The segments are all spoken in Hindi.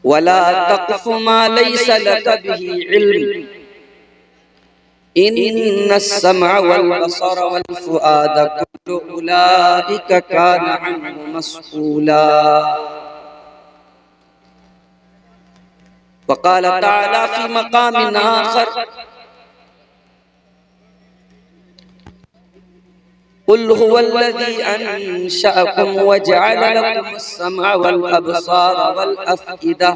वला तक़फ़ु मा लैसा लक बिही इल्म इन्नस-समअ वल बसर वल फुआद कुल्लु उलाइका कान अन्हु मस्ऊला। वक़ाल तआला फ़ी मक़ामिन आख़र कुल हुवल्लज़ी अंशअकुम वजअल लकुमुस-समअ वल अबसार वल अफ़इदा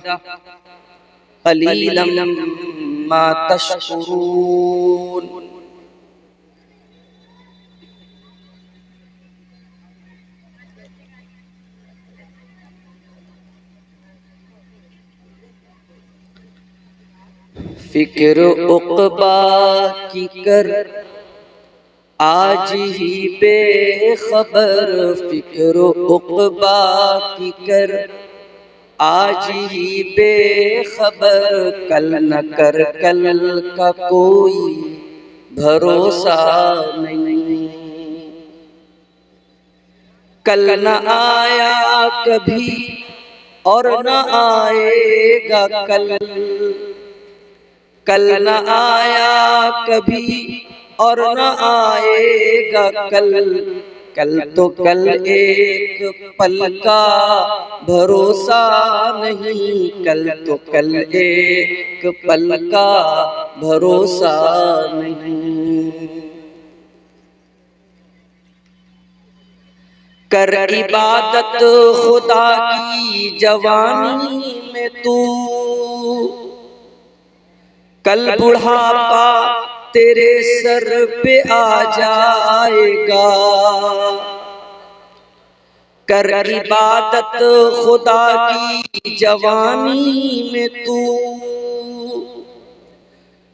क़लीलन मा तशकुरून। फिक्र उक़बा की कर आज ही बेखबर, फिक्र उक़बा की कर आज ही बेखबर, कल न कर कल का कोई भरोसा नहीं। कल न आया कभी और न आएगा कल, कल न आया कभी और न आएगा कल, कल तो कल एक पल का भरोसा नहीं, कल तो कल एक पल का भरोसा नहीं। कर इबादत खुदा की जवानी में तू, कल बुढ़ापा तेरे सर पे आ जाएगा। कर इबादत खुदा की जवानी में तू,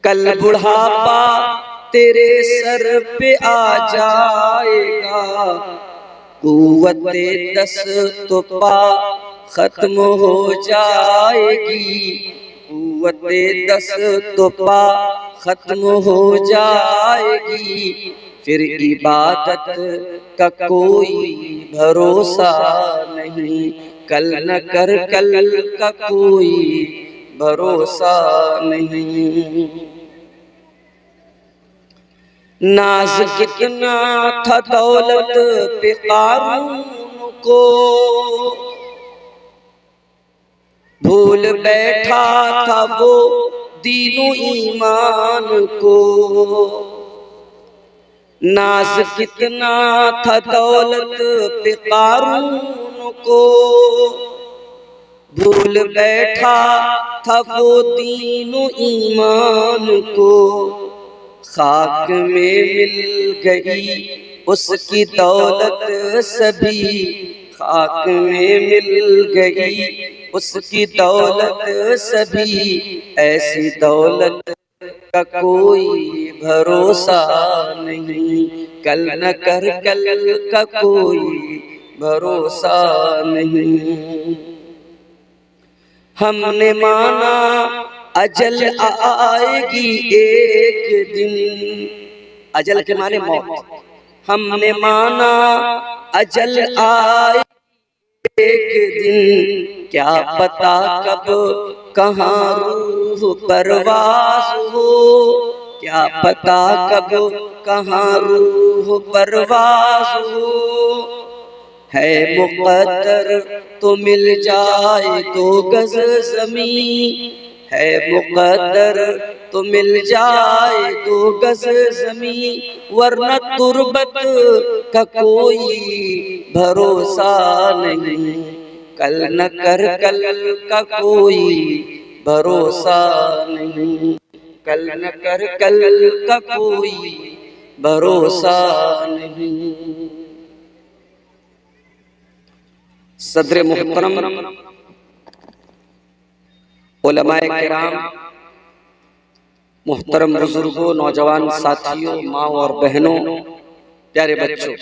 कल बुढ़ापा तेरे सर पे आ जाएगा। कुव्वते दस्तपा खत्म हो जाएगी, कुव्वते दस्तपा खत्म हो जाएगी, फिर इबादत का कोई भरोसा नहीं। कल न कर कल का कोई भरोसा नहीं। नाज कितना था दौलत पे क़ारून को, भूल बैठा था वो दीनो ईमान को। नाज कितना था दौलत पे क़ारून को, भूल बैठा था वो दीनो ईमान को। खाक में मिल गई उसकी दौलत सभी, खाक में मिल गई उसकी दौलत सभी, ऐसी दौलत का कोई भरोसा नहीं। कल न कर कल का कोई भरोसा नहीं। हमने माना अजल आएगी एक दिन, अजल के माने मौत। हमने माना अजल आएगी एक दिन, क्या पता कब कहाँ रूह परवास हो, क्या पता कब कहाँ रूह परवास हो। है मुक़द्दर तो मिल जाए 2 गज़ ज़मीं, है मुक़द्दर तो मिल जाए 2 गज़ ज़मीं, वरना तुर्बत का कोई भरोसा नहीं। कल न कर कल का कोई भरोसा नहीं, कल न कर कल का कोई भरोसा नहीं। सदर मुहतरम, उलमाए किराम, मुहतरम बुजुर्गों, नौजवान साथियों, माँ और बहनों, प्यारे बच्चों,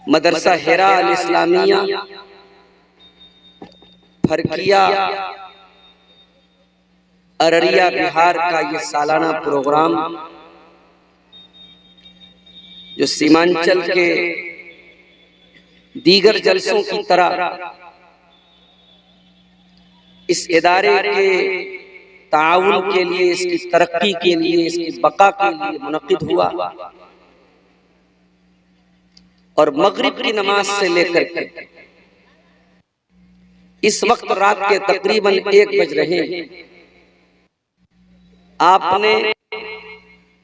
मदरसा हिरा अल इस्लामिया फरकिया अररिया बिहार का ये सालाना प्रोग्राम जो सीमांचल के दीगर जलसों की तरह इस इदारे के ताउन के लिए, इसकी तरक्की के लिए, इसकी बका के लिए मुनक़िद हुआ और मगरिब की नमाज से लेकर के इस वक्त रात के तकरीबन 1 बज रहे हैं। आपने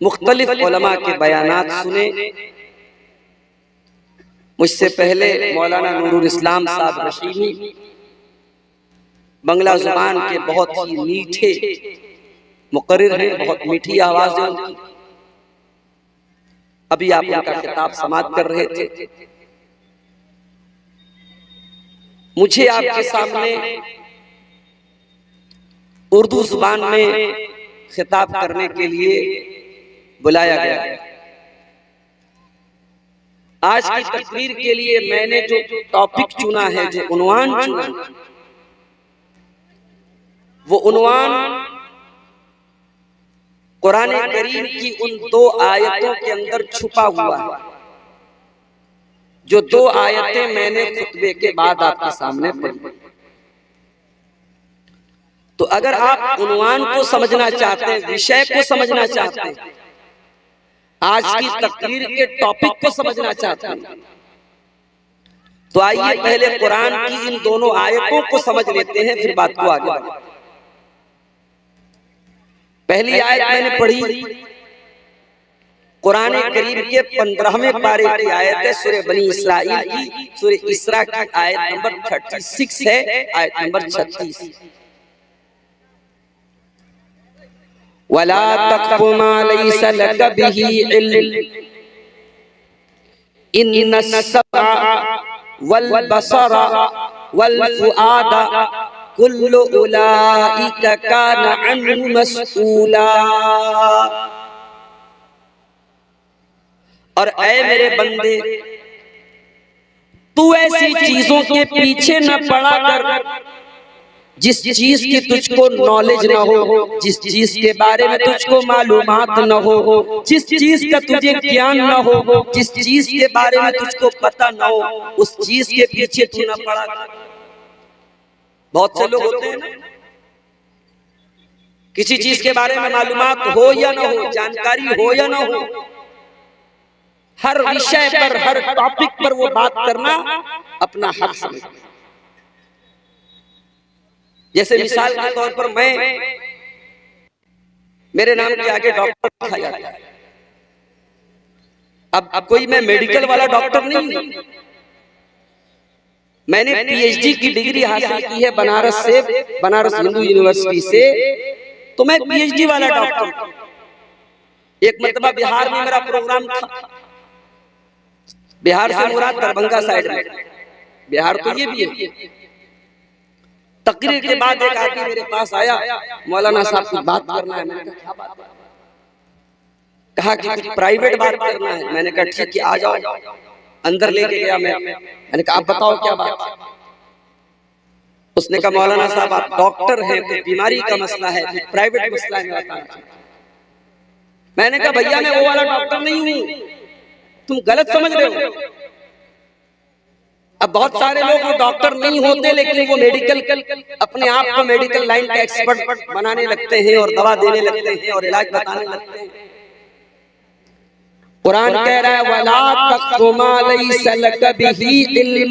मुख्तलिफ उलमा के बयानात सुने। मुझसे पहले मौलाना नूरुल इस्लाम साहब रशीदी बंगला जुबान के बहुत ही मीठे मुकर्रिर हैं, बहुत मीठी आवाज है उनकी। अभी आप उनका खिताब समाप्त कर रहे थे। मुझे आपके सामने उर्दू जुबान में खिताब करने के लिए बुलाया गया। आज की तकरीर के लिए मैंने जो टॉपिक चुना है, जो उन्वान चुना, वो उन्वान कुरान करीम की उन 2 आयतों के अंदर छुपा हुआ है, जो 2 आयतें मैंने खुतबे के बाद आपके सामने पढ़ी। तो अगर आप उन्वान को समझना चाहते हैं, विषय को समझना चाहते हैं, आज की तकरीर के टॉपिक को समझना चाहते हैं, तो आइए पहले कुरान की इन दोनों आयतों को समझ लेते हैं, फिर बात को आगे बढ़ाते हैं। पहली आयत मैंने पढ़ी कुरान करीम के 15वें पारे की आयत है, सूरह बनी इसराइल की, सूरह इसरा की आयत नंबर 36 है, आयत नंबर 36। वला तक़फ़ु मा लैसा लक बिही इल्म इन्नस-समअ वल बसरा वल फुआदा कुल्लु उलाइका कान अन्हु मस्ऊला। और ऐ मेरे बंदे, तू ऐसी चीजों के पीछे न पड़ा कर जिस चीज की तुझको नॉलेज न हो, जिस चीज के बारे में तुझको मालूमात न हो, जिस चीज का तुझे ज्ञान न हो, जिस चीज के बारे में तुझको पता न हो, उस चीज के पीछे तू न पड़ा कर। बहुत से लोग होते हैं ना, किसी चीज के बारे में मालूमात हो या न हो, जानकारी हो या न हो, हर विषय पर, हर टॉपिक पर वो बात करना अपना हक समझते हैं। जैसे मिसाल के तौर पर मेरे नाम के आगे डॉक्टर लिखा जाता है। अब कोई मैं मेडिकल वाला डॉक्टर नहीं हूं। मैंने पीएचडी की डिग्री हासिल की है बनारस से, बनारस हिंदू यूनिवर्सिटी से, तो मैं पीएचडी वाला डॉक्टर। एक मरतबा बिहार में मेरा प्रोग्राम था, बिहार से मुराद दरभंगा साइड में, बिहार तो ये भी है। तकरीर के बाद एक आदमी मेरे पास आया, मौलाना साहब कुछ बात करना है। मैंने कहा क्या बात है? कहा कि कुछ प्राइवेट बात करना है। मैंने कहा ठीक है, आ जाओ। अंदर लेके गया मैंने कहा आप बताओ क्या बात है? उसने कहा मौलाना साहब आप डॉक्टर हैं, कुछ बीमारी का मसला है, कुछ प्राइवेट मसला है मेरा। मैंने कहा भैया मैं वो वाला डॉक्टर नहीं हूँ, तुम गलत समझ रहे हो। अब बहुत सारे लोग वो डॉक्टर नहीं होते, लेकिन वो मेडिकल, अपने आप को मेडिकल लाइन का एक्सपर्ट बनाने लगते हैं और दवा देने लगते हैं और इलाज बताने लगते हैं। कुरान कह रहा है वला तक़फ़ु मा लैसा लक बिही इल्म,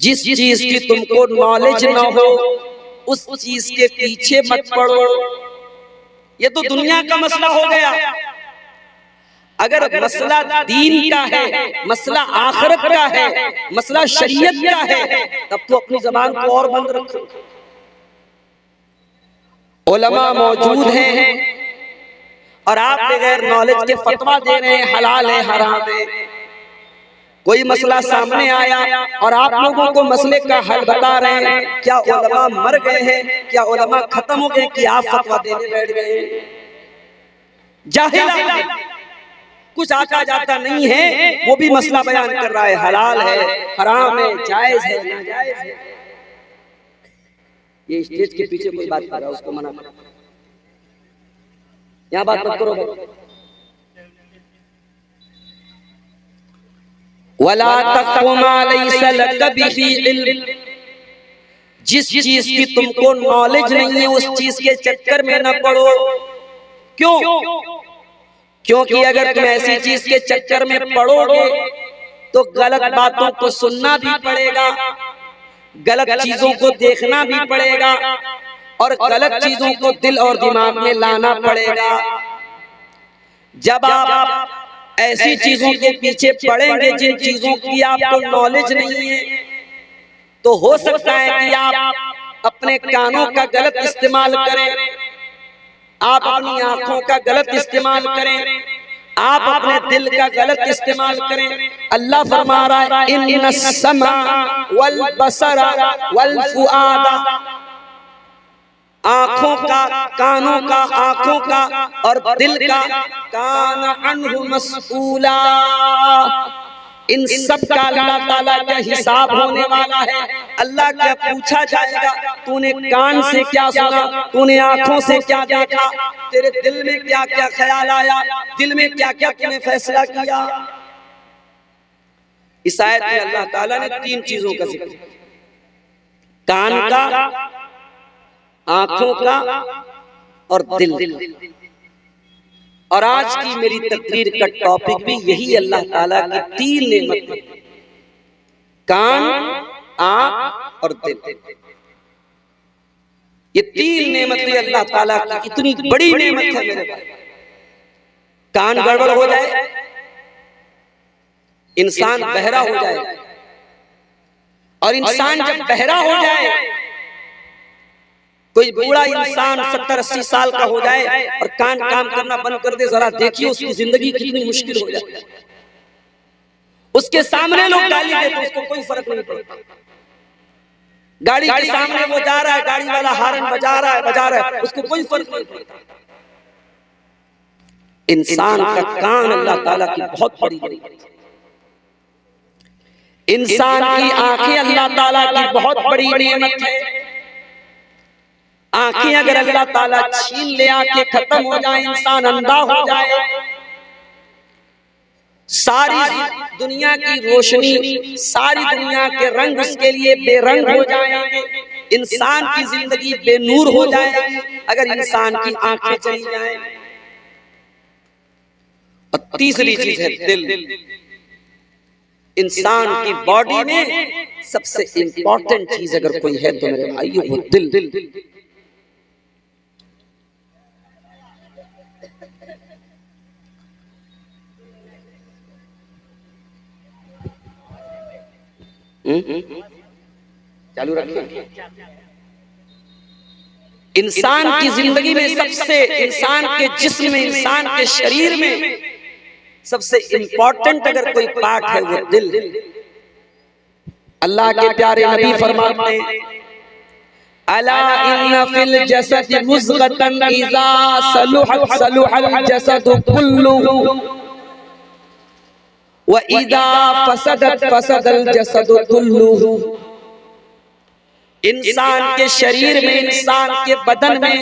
जिस चीज की तुमको नॉलेज न हो उस चीज के पीछे मत पड़ो। ये तो दुनिया का मसला हो गया। अगर मसला दीन का है, मसला आखिरत का है, मसला शरीयत का है, तब तो अपनी जबान को और बंद रखो। उलमा मौजूद हैं और आप बगैर नॉलेज के फतवा दे रहे हैं हलाल है हराम है। कोई मसला सामने आया और आप लोगों को मसले का हल बता रहे हैं। क्या उलमा मर गए हैं? क्या उलमा खत्म हो गए कि आप फतवा देने बैठ गए? जाहिल कुछ आता जाता नहीं है, वो भी मसला बयान कर रहा है, हलाल है हराम है, जायज है नाजायज है। ये स्टेज के पीछे कोई बात कर रहा है, उसको मना करो, यहाँ बात मत करो। वला तक़फ़ु मा लैसा लक बिही इल्म, जिस चीज की तुमको नॉलेज नहीं है उस चीज के चक्कर में न पड़ो। क्यों? क्योंकि अगर तुम ऐसी चीज के चक्कर में पड़ोगे तो गलत बातों को सुनना भी पड़ेगा, गलत चीजों को देखना भी पड़ेगा और गलत चीजों को दिल और दिमाग में लाना पड़ेगा। जब आप ऐसी चीजों के पीछे पड़ेंगे जिन चीजों की आपको नॉलेज नहीं है, तो हो सकता है कि आप अपने कानों का गलत इस्तेमाल करें, आप अपनी आंखों का गलत इस्तेमाल करें, आप अपने दिल का गलत इस्तेमाल करें। अल्लाह फरमा रहा है इन्नस्समा वल बसरा वल फुआदा, आंखों का, कानों का, आंखों का और दिल का, कान अन्हु मस्ऊला, इन सब का अल्लाह ताला का हिसाब होने वाला है। अल्लाह का पूछा जाएगा तूने कान से क्या सुना, तूने आंखों से क्या देखा, तेरे दिल में क्या क्या ख्याल आया, दिल में क्या क्या तूने फैसला किया। इस आयत में अल्लाह ताला ने 3 चीजों का जिक्र, कान का, आंखों का और दिल। और आज की मेरी तकरीर का टॉपिक भी यही, अल्लाह ताला की 3 नेमतें, कान, आंख और दिल। ये 3 नेमतें अल्लाह ताला की इतनी बड़ी नेमत है मेरे भाई। कान गड़बड़ हो जाए, इंसान बहरा हो जाए, और इंसान जब बहरा हो जाए, कोई बूढ़ा इंसान 70-80 साल का हो जाए और कान काम करना बंद कर दे, जरा देखिए उसकी जिंदगी कितनी मुश्किल हो जाती है। उसके सामने लोग गाली देते तो उसको कोई फर्क नहीं पड़ता, गाड़ी के सामने वो जा रहा है, गाड़ी वाला हार्न बजा रहा है, उसको कोई फर्क नहीं पड़ता। इंसान का कान अल्लाह ताला की बहुत बड़ी नेमत है, इंसान की आंखें अल्लाह ताला की बहुत बड़ी नेमत है। आंखें अगर अल्लाह ताला छीन ले, आंखें खत्म हो जाए, इंसान अंधा हो जाए, सारी दुनिया की रोशनी, सारी दुनिया के रंग उसके लिए बेरंग हो जाएंगे, इंसान की जिंदगी बेनूर हो जाएगी अगर इंसान की आंखें चली जाए। और तीसरी चीज है दिल। इंसान की बॉडी में सबसे इंपॉर्टेंट चीज अगर कोई है तो मेरे भाई वो दिल। चालू रखिए। इंसान की जिंदगी में सबसे, इंसान के जिस्म में, इंसान के शरीर में सबसे इंपॉर्टेंट अगर कोई पार्ट है वो दिल। अल्लाह के प्यारे नबी फरमाते हैं अला इन्ना फिल जसद मुज़गतन इज़ा सलुहत सलुहल जसदु कुल्लुहु व इज़ा फसदत फसदल जसदु कुल्लुहु। इंसान के शरीर में, इंसान के बदन में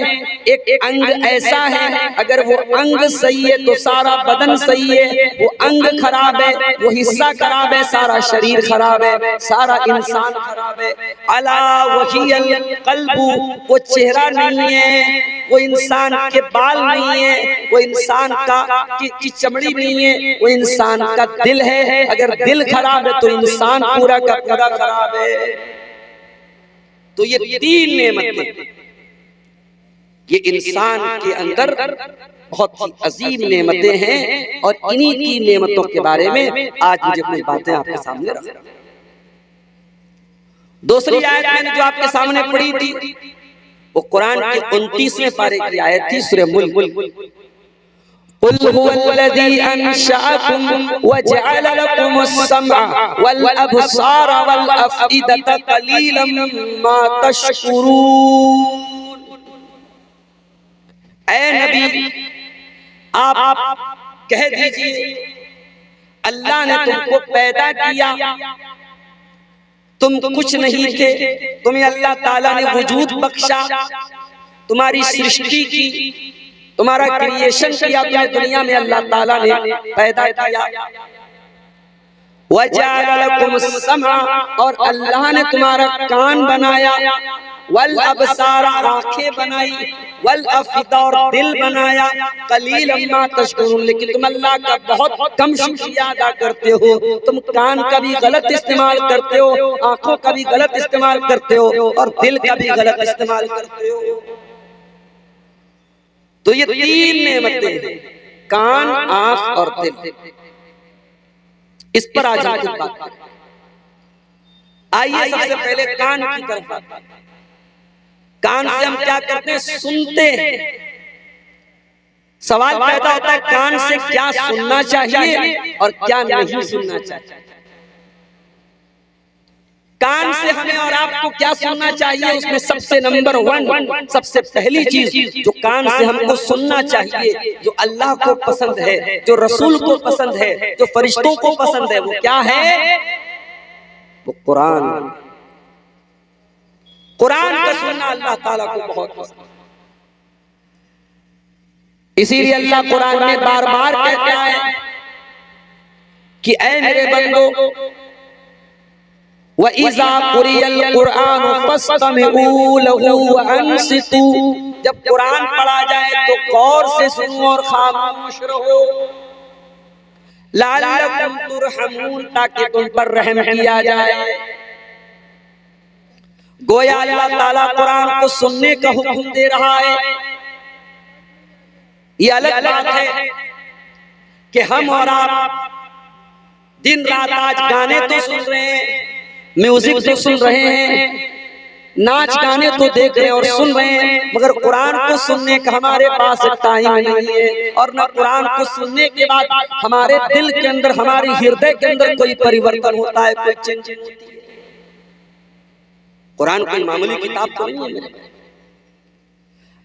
एक अंग ऐसा है, अगर वो अंग सही है तो सारा बदन सही है, वो अंग खराब है, वो हिस्सा खराब है, सारा शरीर खराब है, सारा इंसान खराब है। अला वहियल कल्बु, वो चेहरा नहीं है, वो इंसान के बाल नहीं है, वो इंसान की चमड़ी नहीं है, वो इंसान का दिल है। अगर दिल खराब है तो इंसान पूरा का पूरा खराब है। तो ये 3 नेमतें ये इंसान के अंदर बहुत ही अजीम नेमतें हैं, और इन्हीं की नेमतों के बारे में आज मुझे कुछ बातें आपके सामने रखना। दूसरी आयत मैंने जो आपके सामने पढ़ी थी वो कुरान के 29वें पारे की आयत थी, सूरह मुल्क। कुल हुवल्लज़ी अंशअकुम वजअल लकुमुस-समअ वल अब्सार वल अफ़इदत क़लीलन मा तशकुरून। ऐ नबी आप कह दीजिए अल्लाह ने तुमको पैदा किया, तुम कुछ नहीं थे, तुम्हें अल्लाह ताला ने वजूद बख्शा, तुम्हारी सृष्टि की, तुम्हारा क्रिएशन किया, तुम्हें दुनिया में अल्लाह ताला ने पैदा किया। वजअल लकुम समा, और अल्लाह ने तुम्हारा कान बनाया, वल अबसार आंखें बनाई, वल अफिदा और दिल बनाया, कलीलन मा तशकुरून, लेकिन तुम अल्लाह का बहुत कम शुक्रिया अदा करते हो। तुम कान का भी गलत इस्तेमाल करते हो, आंखों का भी गलत इस्तेमाल करते हो, और दिल का भी गलत इस्तेमाल करते हो। तो ये तीन नेमतें, कान, आंख और दिल, इस पर आज हम कुछ बात करें। आइए सबसे पहले कान की तरफ आते हैं। कान से हम क्या करते हैं? सुनते हैं। सवाल पैदा होता है कान से क्या सुनना चाहिए और क्या नहीं सुनना चाहिए। कान से हमें और आपको क्या सुनना चाहिए? उसमें सबसे नंबर 1, सबसे पहली चीज जो कान से हमको सुनना चाहिए, जो अल्लाह को पसंद है, जो रसूल को पसंद है, जो फरिश्तों को पसंद है, वो क्या है? वो कुरान। कुरान का सुनना अल्लाह ताला को बहुत पसंद है। इसीलिए अल्लाह कुरान में बार बार कहता है कि ऐ मेरे बंदो, व इज़ा कुरियल कुरान फस्तमिऊ लहू व अंसितू, जब कुरान पढ़ा जाए तो गौर से सुनो और खामोश रहो। लअल्लकुम तुरहमून, ताकि तुम पर रहम किया जाए। गोया अल्लाह ताला कुरान को सुनने का हुक्म दे रहा है। ये अलग बात है कि हम और आप दिन रात आज गाने तो सुन रहे हैं, म्यूजिक तो सुन रहे हैं, नाच गाने तो देख रहे हैं और सुन रहे हैं, मगर कुरान को सुनने का हमारे पास टाइम नहीं है। और न कुरान को सुनने के बाद हमारे दिल के अंदर, हमारे हृदय के अंदर कोई परिवर्तन होता है, कोई चेंज होती है। कुरान कोई मामूली किताब तो नहीं है मेरे।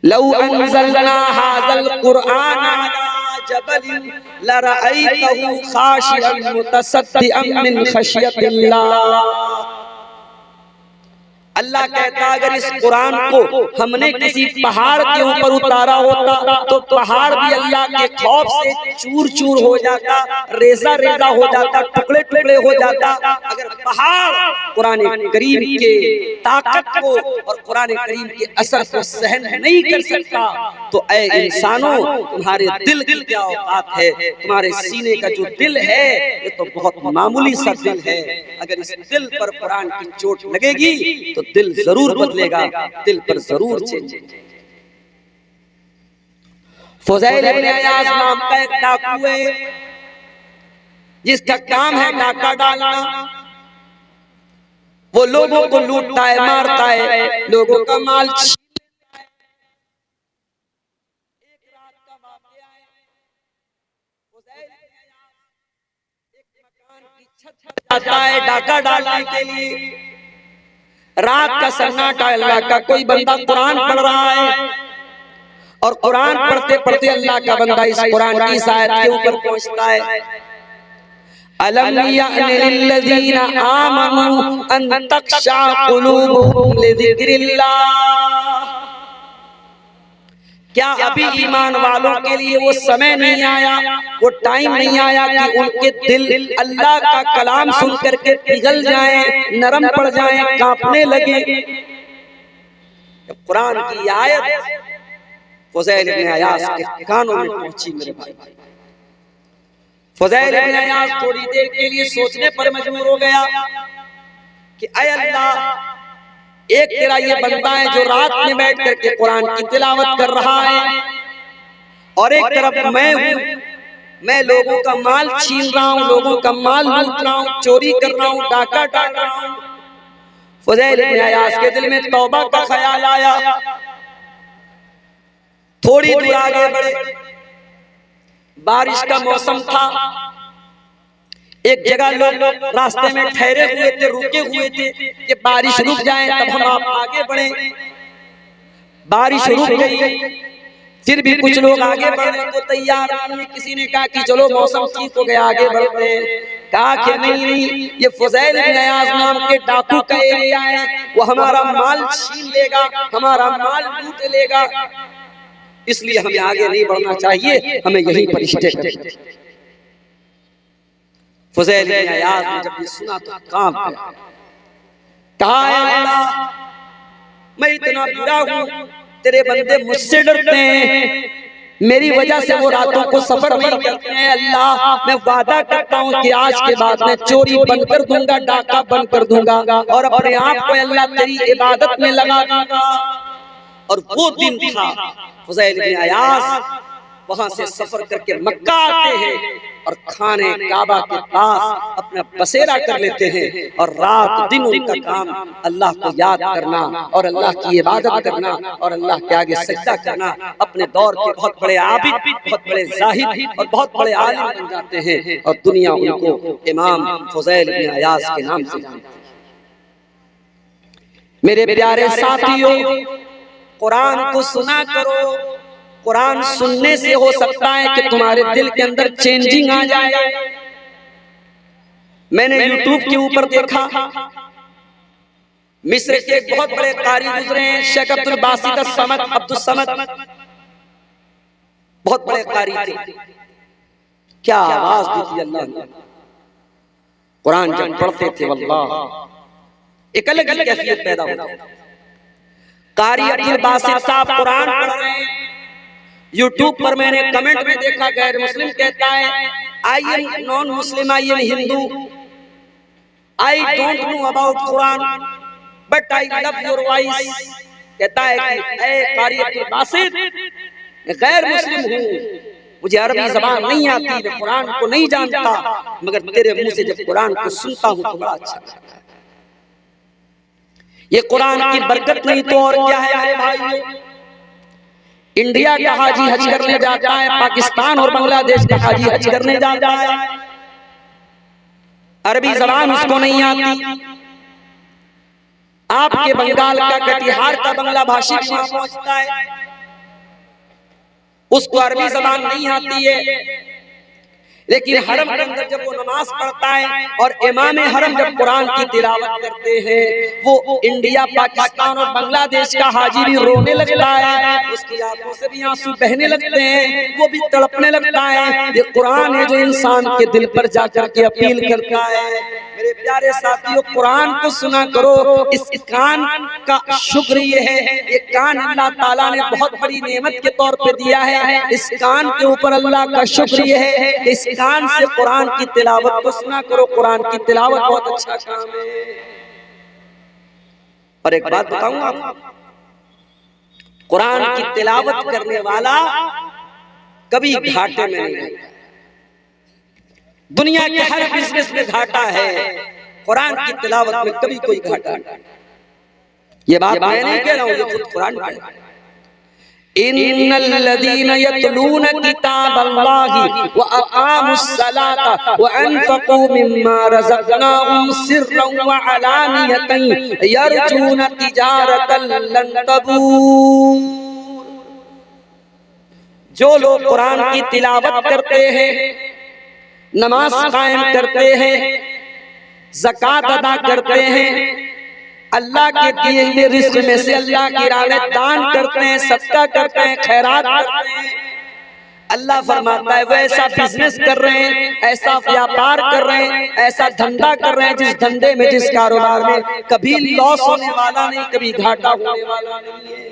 लौ अंज़लना हाज़ल कुरआन अला जबलिन लरअयतहु खाशिअन मुतसद्दिअन मिन खशियतिल्लाह। अल्लाह कहता अगर इस कुरान को हमने किसी पहाड़ के ऊपर उतारा होता तो पहाड़ भी अल्लाह के खौफ से चूर चूर हो जाता, रेजा रेजा हो जाता, टुकड़े टुकड़े हो जाता। अगर पहाड़ कुरान करीम के ताकत को और कुरान करीम के असर को सहन नहीं कर सकता, तो ऐ इंसानों, तुम्हारे दिल की क्या औकात है? तुम्हारे सीने का जो दिल है ये तो बहुत मामूली सा दिल है। अगर इस दिल पर कुरान की चोट लगेगी तो दिल जरूर बदलेगा, दिल पर जरूर चेंज। फुज़ैल इब्न अयाज़ नाम का एक डाकू है जिसका काम है डाका डालना। वो लोगों को लूटता है, मारता है, लोगों का माल छीन लेता है। एक रात का वाक़या है, फुज़ैल इब्न अयाज़ एक मकान की छत पर जाता है डाका डालने के लिए। रात का सन्नाटा, अल्लाह का कोई बंदा कुरान पढ़ रहा है और कुरान पढ़ते पढ़ते अल्लाह का बंदा इस कुरान की इस आयत के ऊपर पहुंचता है, अलम यअनि लिल्लज़ीना आमनू अन तख़शा क़ुलूबुहुम लिज़िक्रिल्लाह। क्या अभी ईमान वालों के लिए वो समय नहीं आया, वो टाइम नहीं आया कि उनके दिल अल्लाह का कलाम सुन करके पिघल जाएं, नरम पड़ जाएं, कांपने लगे? जब कुरान की आयत फुज़ैल इब्न अयाज़ के कानों में पहुंची मेरे भाई, फुज़ैल इब्न अयाज़ थोड़ी देर के लिए सोचने पर मजबूर हो गया कि ऐ अल्लाह, एक तेरा ये बंदा है जो रात में बैठ करके कुरान की तिलावत कर रहा है, और एक तरफ मैं हूँ, मैं लोगों का माल छीन रहा हूँ, लोगों का माल लूट रहा हूँ, चोरी कर रहा हूँ, डाका डाल रहा हूँ। फुज़ैल इब्न अयाज़ के दिल में तौबा का ख्याल आया। थोड़ी दूर आगे बढ़े, बारिश का मौसम था। एक जगह लोग रास्ते में ठहरे हुए थे, रुके हुए थे कि बारिश रुक जाए तब हम आप आगे बढ़े। बारिश रुक गई, फिर भी कुछ लोग आगे बढ़ने को तैयार नहीं। किसी ने कहा कि चलो मौसम ठीक हो गया, आगे बढ़ते हैं। कहा कि नहीं, ये फुज़ैल इब्न अयाज़ नाम के डाकू का एरिया है, वो हमारा माल छीन लेगा, हमारा माल लूट लेगा, इसलिए हमें आगे नहीं बढ़ना चाहिए, हमें यहीं पर स्टे करना चाहिए। फुज़ैल इब्न अयाज़ ने जब ये सुना तो कांप गया। कहा है अल्लाह, मैं इतना बुरा हूँ, तेरे बंदे मुझसे डरते हैं, मेरी वजह से वो रातों को सफर नहीं करते हैं। अल्लाह, मैं वादा करता हूँ कि आज के बाद मैं चोरी बंद कर दूंगा, डाका बंद कर दूंगा और अपने आप को अल्लाह तेरी इबादत में लगा दूंगा। और वो दिन था, फुज़ैल इब्न अयाज़ वहां से सफर करके मक्का आते हैं और खाने काबा के पास अपना बसेरा कर लेते हैं और रात दिन उनका काम अल्लाह को याद करना और अल्लाह की इबादत करना और अल्लाह के आगे सजदा करना। अपने दौर के बहुत बड़े आबिद, बहुत बड़े जाहिद और बहुत बड़े आलिम बन जाते हैं और दुनिया उनको इमाम फुज़ैल इब्न अयाज़ के नाम से जानती है। मेरे प्यारे साथियों, कुरान को सुना करो। कुरान सुनने से हो सकता है कि तुम्हारे दिल के अंदर चेंजिंग आ जाए। मैंने यूट्यूब के ऊपर देखा, मिस्र के एक बहुत बड़े कारी गुजरे हैं, शेख अब्दुल बासित अब्दुल समद, बहुत बड़े कारी थे। क्या आवाज दी थी अल्लाह ने। कुरान जब पढ़ते थे वल्लाह एक अलग ही कैफियत पैदा होती। कारी अब्दुल बासित साहब कुरान पढ़ रहे हैं, यूट्यूब पर मैंने कमेंट में देखा, गैर मुस्लिम कहता है I am non Muslim, I am Hindu, I don't know about Quran but I love your voice. कहता है कि ऐ कारी अब्दुल बासित, मैं गैर मुस्लिम हूँ, मुझे अरबी जबान नहीं आती, मैं कुरान को नहीं जानता, मगर तेरे मुंह से जब कुरान को सुनता हूँ तो बड़ा अच्छा लगता है। ये कुरान की बरकत नहीं तो और क्या है मेरे भाइयों। इंडिया का हाजी हज करने जाता है, पाकिस्तान और बांग्लादेश का हाजी हज करने जाता है, अरबी जबान उसको नहीं आती। आपके बंगाल का, कटिहार का बांग्ला भाषी वहां पहुंचता है, उसको अरबी जबान नहीं आती है, लेकिन हरम के अंदर जब वो नमाज पढ़ता है और इमाम हरम जब कुरान की तिलावत करते हैं, वो इंडिया, पाकिस्तान और बांग्लादेश का हाजी भी रोने लगता है, उसकी आंखों से भी आंसू बहने लगते हैं, वो भी तड़पने लगता है। ये कुरान है जो इंसान के दिल पर जाकर के अपील करता है। मेरे प्यारे साथियों, कुरान को सुना करो। इस कान का शुक्र ये है, ये कान अल्लाह ताला ने बहुत बड़ी नेमत के तौर पे दिया है। इस कान के ऊपर अल्लाह का शुक्र ये है, इस कान से कुरान की तिलावत को सुना करो। कुरान की तिलावत बहुत अच्छा काम है। और एक बात बताऊं आपको, कुरान की तिलावत करने वाला कभी घाटे में नहीं रहता। दुनिया के हर बिजनेस में घाटा है, कुरान की तिलावत में कभी कोई घाटा नहीं। ये बात मैं नहीं कह रहा हूं, ये खुद कुरान कह रहा है। इन्नल्लज़ीना यतलूना किताबल्लाहि व अक़ामुस्सलाता व अनफ़क़ू मिम्मा रज़क़नाहुम सिर्रन व अलानियतन यरजूना तिजारतन लन तबूर। जो लोग कुरान की तिलावत करते हैं, नमाज कायम करते हैं, ज़कात अदा करते हैं, अल्लाह के दिए हुए रिज़्क़ में से अल्लाह की राह में दान करते हैं, सदका करते हैं, खैरात करते हैं, अल्लाह फरमाता है वो ऐसा बिजनेस कर रहे हैं, ऐसा व्यापार कर रहे हैं, ऐसा धंधा कर रहे हैं जिस धंधे में, जिस कारोबार में कभी लॉस होने वाला नहीं, कभी घाटा होने वाला नहीं है।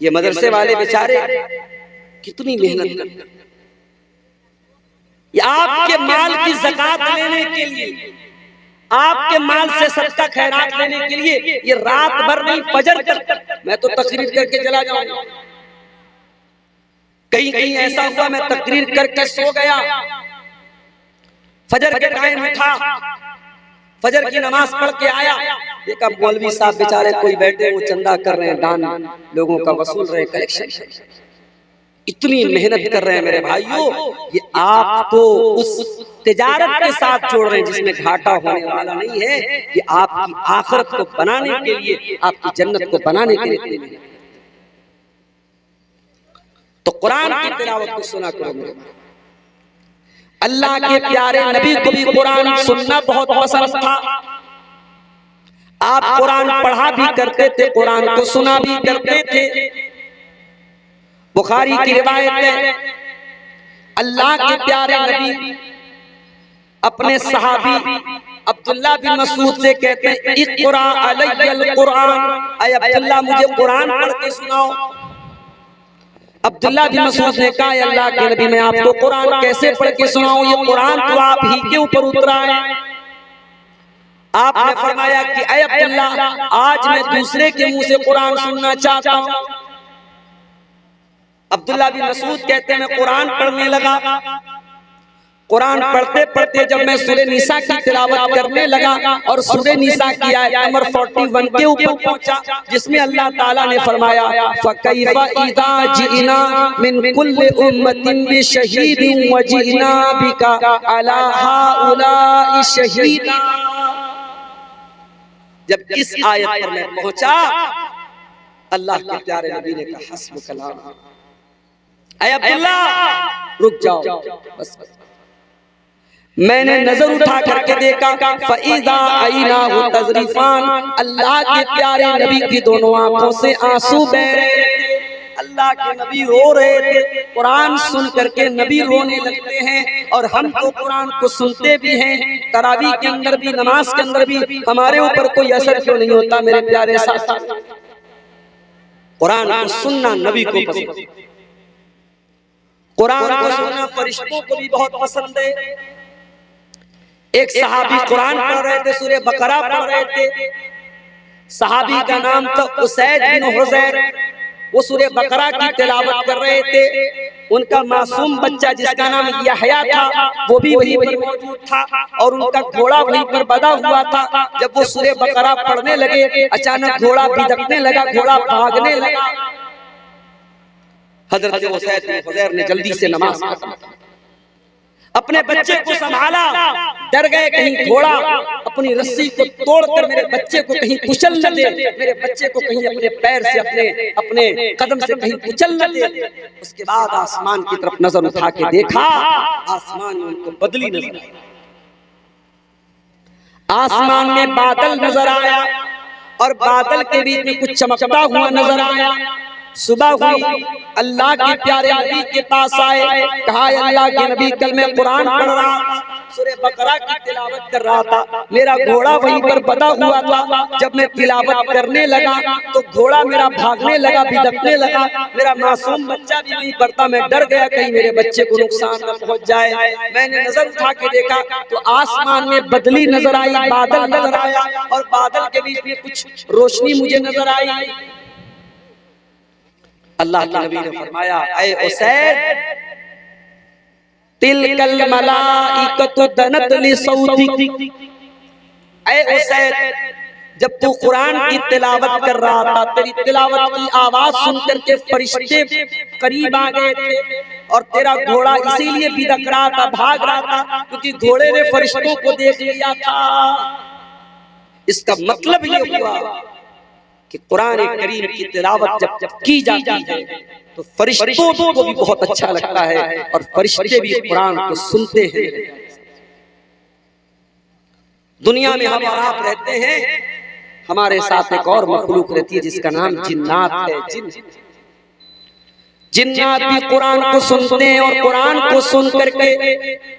ये मदरसे वाले बेचारे कितनी मेहनत करते हैं। ये आपके माल की ज़कात लेने के लिए, आपके माल से सदका खैरात लेने के लिए ये रात भर नहीं, फजर तक मैं तो तकरीर करके चला जाऊंगा। कहीं कहीं ऐसा हुआ मैं तकरीर करके सो गया, फजर के टाइम उठा, फजर की नमाज पढ़ के आया, देखा मौलवी साहब बेचारे कोई बैठे वो चंदा कर रहे हैं, दान लोगों का वसूल रहे, कलेक्शन। इतनी मेहनत कर रहे हैं मेरे भाइयों। ये आपको उस तिजारत के साथ जोड़ रहे हैं जिसमें घाटा होने वाला नहीं है। ये आपकी आखिरत को बनाने के लिए, आपकी जन्नत को बनाने के लिए। तो कुरान की तिलावत को सुना करो मेरे। अल्लाह के प्यारे नबी को भी कुरान सुनना बहुत पसंद था। आप कुरान पढ़ा भी करते थे, कुरान को सुना भी करते थे। बुखारी की रिवायत है, अल्लाह के प्यारे नबी अपने सहाबी अब्दुल्ला बिन मसूद से कहते हैं इक़रा अलैयल कुरान, ऐ अब्दुल्ला मुझे कुरान पढ़ के सुनाओ। अब्दुल्ला बिन मसूद ने कहा अल्लाह के नबी मैं आपको कुरान कैसे पढ़ के सुनाऊं, ये कुरान तो आप ही के ऊपर उतरा है। आपने फरमाया कि ऐ अब्दुल्ला आज मैं दूसरे के मुंह से कुरान सुनना चाहता हूं। अब्दुल्ला बिन मसूद कहते हैं मैं कुरान पढ़ने लगा। कुरान पढ़ते पढ़ते जब मैं सूरह निसा की तिलावत करने लगा और सूरह निसा की आयत नंबर 41 के ऊपर पहुंचा, जिसमें अल्लाह ताला ने फरमाया फकैफा इज़ा जिना मिन कुल्लि उम्मतिन बिशहीदिन व जिना बिका अला हाउलाइ शहीदा। जब इस आयत पर मैं पहुंचा, अल्लाह के प्यारे नबी ने कहा हस्ब कलाम, ऐ अब्दुल्ला रुक जाओ बस। मैंने नजर उठा करके देखा फईदा आईना तजरीफान, अल्लाह के प्यारे नबी की दोनों आंखों से आंसू बह रहे थे। अल्लाह के नबी रो रहे थे। कुरान सुन करके नबी रोने लगते हैं और हम तो कुरान को सुनते भी हैं, तरावी के अंदर भी, नमाज के अंदर भी, हमारे ऊपर कोई असर क्यों नहीं होता मेरे प्यारे साथी? कुरान को सुनना नबी को पसंद, कुरान को सुनना फरिश्तों को भी बहुत पसंद है। एक सहाबी कुरान पढ़ रहे थे, सूरह बकरा पढ़ रहे थे। सहाबी का नाम था उसैद बिन हुज़ैर। वो सूरह बकरा की तिलावत कर रहे थे। उनका मासूम बच्चा जिसका नाम यहया था वो भी वहीं पर मौजूद था और उनका घोड़ा वहीं पर बंधा हुआ था। जब वो सूरह बकरा पढ़ने लगे, अचानक घोड़ा बिदकने लगा, घोड़ा भागने लगा। हजरत उसैद बिन हुज़ैर ने जल्दी से नमाज खत्म की, अपने बच्चे को संभाला, डर गए कहीं घोड़ा अपनी रस्सी को तोड़कर मेरे बच्चे को कहीं कुचल न दे, मेरे बच्चे को कहीं अपने पैर से, अपने कदम से कहीं कुचल न दे। उसके बाद आसमान की तरफ नजर उठा के देखा, आसमान में उनको बदली नजर आई। आसमान में बादल नजर आया और बादल के बीच में कुछ चमकता हुआ नजर आया। सुबह हुई, अल्लाह के प्यारे नबी के पास आए, कहा अल्लाह के नबी कल मैं कुरान पढ़ रहा था, सूरह बकरा की तिलावत कर रहा था, मेरा घोड़ा वहीं पर बंधा हुआ था। जब मैं तिलावत करने लगा तो घोड़ा मेरा भागने लगा, बिदकने लगा। मेरा मासूम बच्चा भी नहीं पड़ता, मैं डर गया कहीं मेरे बच्चे को नुकसान न पहुंच जाए। मैंने नजर उठा के देखा तो आसमान में बदली नजर आई, बादल नजर आया और बादल के बीच में कुछ रोशनी मुझे नजर आई। अल्लाह के नबी ने फरमाया ऐ उसैद तिलकल मलाइकतु दनत लिसौतिक, ऐ उसैद जब तू कुरान की तिलावत कर रहा था, तेरी तिलावत की आवाज सुनकर के फरिश्ते करीब आ गए थे और तेरा घोड़ा इसीलिए बिदक रहा था, भाग रहा था क्योंकि घोड़े ने फरिश्तों को देख लिया था। इसका मतलब ये हुआ कि कुरान करीम की तिलावत जब की जाती है तो फरिश्तों को भी बहुत अच्छा लगता है और फरिश्ते भी कुरान को सुनते हैं। दुनिया में हम और आप रहते हैं, हमारे साथ एक और मखलूक रहती है जिसका नाम जिन्नात है। जिन्नात भी कुरान को सुनते हैं और कुरान को सुन करके,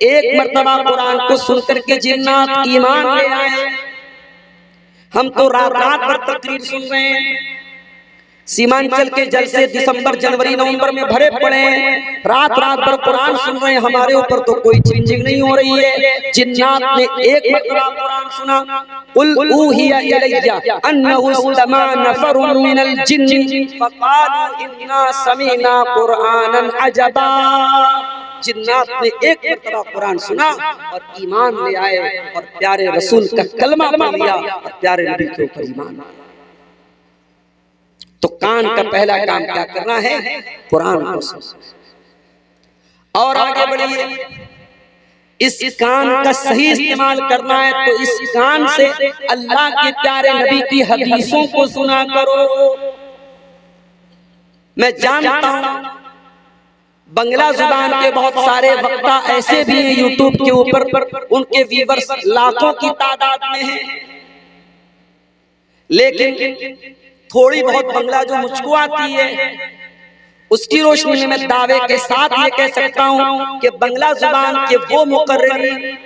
एक मर्तबा कुरान को सुन करके जिन्नात ईमान ले आए। हम तो रात रात भर तकरीर सुन रहे हैं, सीमांचल के जलसे दिसंबर, जनवरी, नवंबर में भरे पड़े हैं, रात रात भर कुरान सुन रहे हैं, हमारे ऊपर तो कोई चेंजिंग नहीं हो रही है। जिन्नात ने एक मरतबा कुरान सुना, कुल ऊहिया इलैया अन्नहु इस्तमा नफरुन मिनल जिन्नि फक़ालू इन्ना समीना कुरानन अजबा। जिन्नात ने एक मरतबा कुरान सुना और ईमान ले आए और प्यारे रसूल का कलमा पढ़ लिया और प्यारे नबी के ऊपर ईमान। तो कान का पहला काम क्या करना है? कुरान को सुनना। और आगे बढ़िए, इस कान का सही इस्तेमाल करना है तो इस कान से अल्लाह के प्यारे नबी की हदीसों को सुना करो। मैं जानता हूं बंगला जुबान के बहुत सारे वक्ता ऐसे भी हैं यूट्यूब के ऊपर, उनके व्यूअर्स लाखों की तादाद में हैं, लेकिन थोड़ी बहुत बंगला जो मुझको आती है उसकी रोशनी में मैं दावे के साथ ये कह सकता हूं कि बंगला जुबान के वो मुकर्रिरीन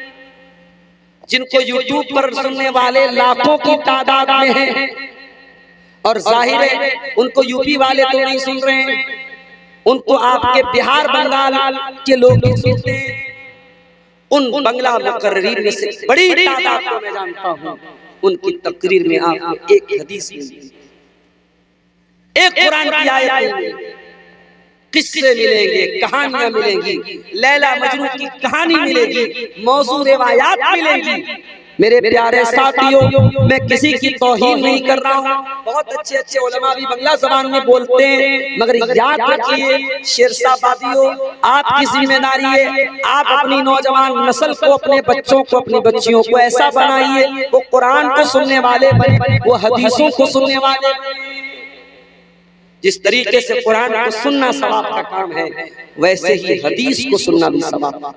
जिनको यूट्यूब पर सुनने वाले लाखों की तादाद में हैं, और जाहिर है उनको यूपी वाले तो नहीं सुन रहे हैं, उनको आपके बिहार बंगाल के लोग भी सुनते हैं। उन बंगला मुकर्रीर में से बड़ी तादाद को मैं जानता हूं, उनकी तकरीर में आपको एक हदीस मिलेगी, एक कुरान की आयत, किस्से मिलेंगे, कहानियां मिलेंगी, लैला मजनू की कहानी मिलेगी, मौजू रिवायात मिलेंगी। मेरे प्यारे साथियों, मैं किसी की तौहीन नहीं कर रहा हूँ, बहुत अच्छे अच्छे उलमा भी बंगला ज़बान में बोलते हैं, मगर याद रखिए शेरशाहबादियों, आपकी जिम्मेदारी है, आप अपनी नौजवान नस्ल को, अपने बच्चों को, अपनी बच्चियों को ऐसा बनाइए वो कुरान को सुनने वाले बने, वो हदीसों को सुनने वाले बने। जिस तरीके से कुरान को सुनना सवाब का काम है, वैसे ही हदीस को सुनना भी सवाब।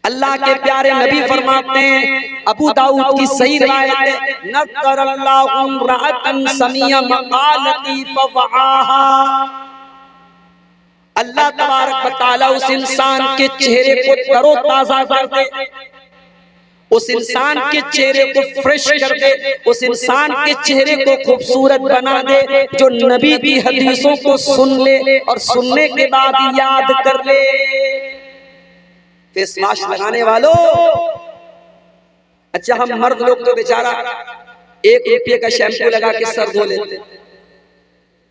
अल्लाह के प्यारे नबी फरमाते हैं, अबू दाऊद की सही रिवायत है, नज़रल्लाहु इम्राअतन समिया मक़ालती फवआहा। अल्लाह तबारक व तआला उस इंसान के चेहरे को तरोताजा कर दे, उस इंसान के चेहरे को फ्रेश कर दे, उस इंसान के चेहरे को खूबसूरत बना दे जो नबी की हदीसों को सुन ले और सुनने के बाद याद कर ले। फेस वॉश लगाने वालों, अच्छा हम मर्द लोग तो बेचारा 1 रुपये का शैम्पू लगा के सर धो लेते,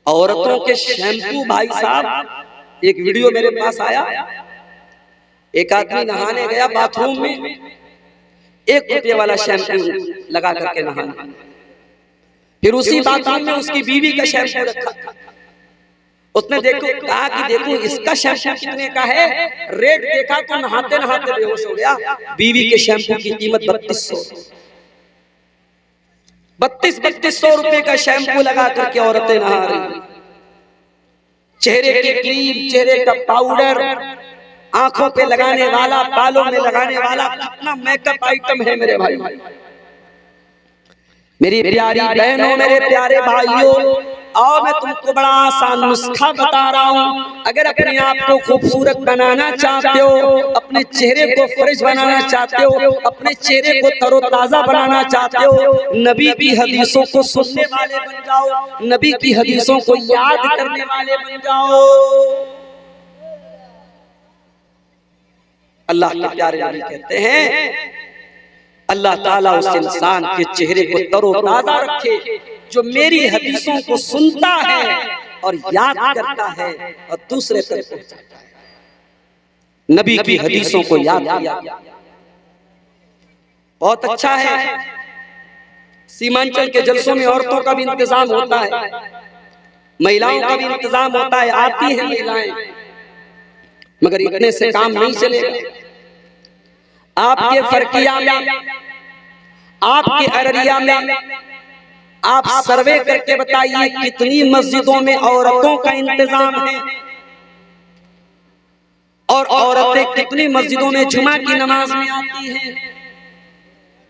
औरतों के शैम्पू, भाई साहब एक वीडियो मेरे पास आया, एक आदमी नहाने गया बाथरूम में, 1 रुपये वाला शैम्पू लगा करके नहाने, फिर उसी बाथरूम में उसकी बीवी का शैम्पू रखा, उसने कहा कि देखो इसका शैम्पू कितने का है, रेट देखा तो नहाते नहाते बेहोश हो गया। बीवी के शैम्पू की कीमत 3200 रुपए का शैम्पू लगा करके औरतें नहा रही। चेहरे की क्रीम, चेहरे का पाउडर, आंखों पे लगाने वाला, बालों में लगाने वाला, कितना मेकअप आइटम है मेरे भाई। मेरी प्यारी बहनों, मेरे प्यारे भाइयों, और मैं तुमको बड़ा आसान नुस्खा बता रहा हूँ। अगर अपने आप को खूबसूरत बनाना चाहते हो, अपने चेहरे को फ्रेश बनाना चाहते हो, अपने चेहरे को तरोताजा बनाना चाहते हो, नबी की हदीसों को सुनने वाले बन जाओ, नबी की हदीसों को याद करने वाले बन जाओ। अल्लाह के प्यारे नबी कहते हैं, अल्लाह ताला उस इंसान के चेहरे को तरोताजा रखे जो मेरी हदीसों को सुनता है और याद करता है और दूसरे तक पहुंचाता है। नबी की हदीसों को याद किया बहुत अच्छा है। सीमांचल के जलसों में औरतों का भी इंतजाम होता है, महिलाओं का भी इंतजाम होता है, आती है महिलाएं, मगर इतने से काम नहीं चलेगा। आपके फरकिया में, आपके अररिया में आप सर्वे करके बताइए कितनी मस्जिदों में औरतों का इंतजाम है, और औरतें कितनी मस्जिदों में जुमा की नमाज में आती हैं।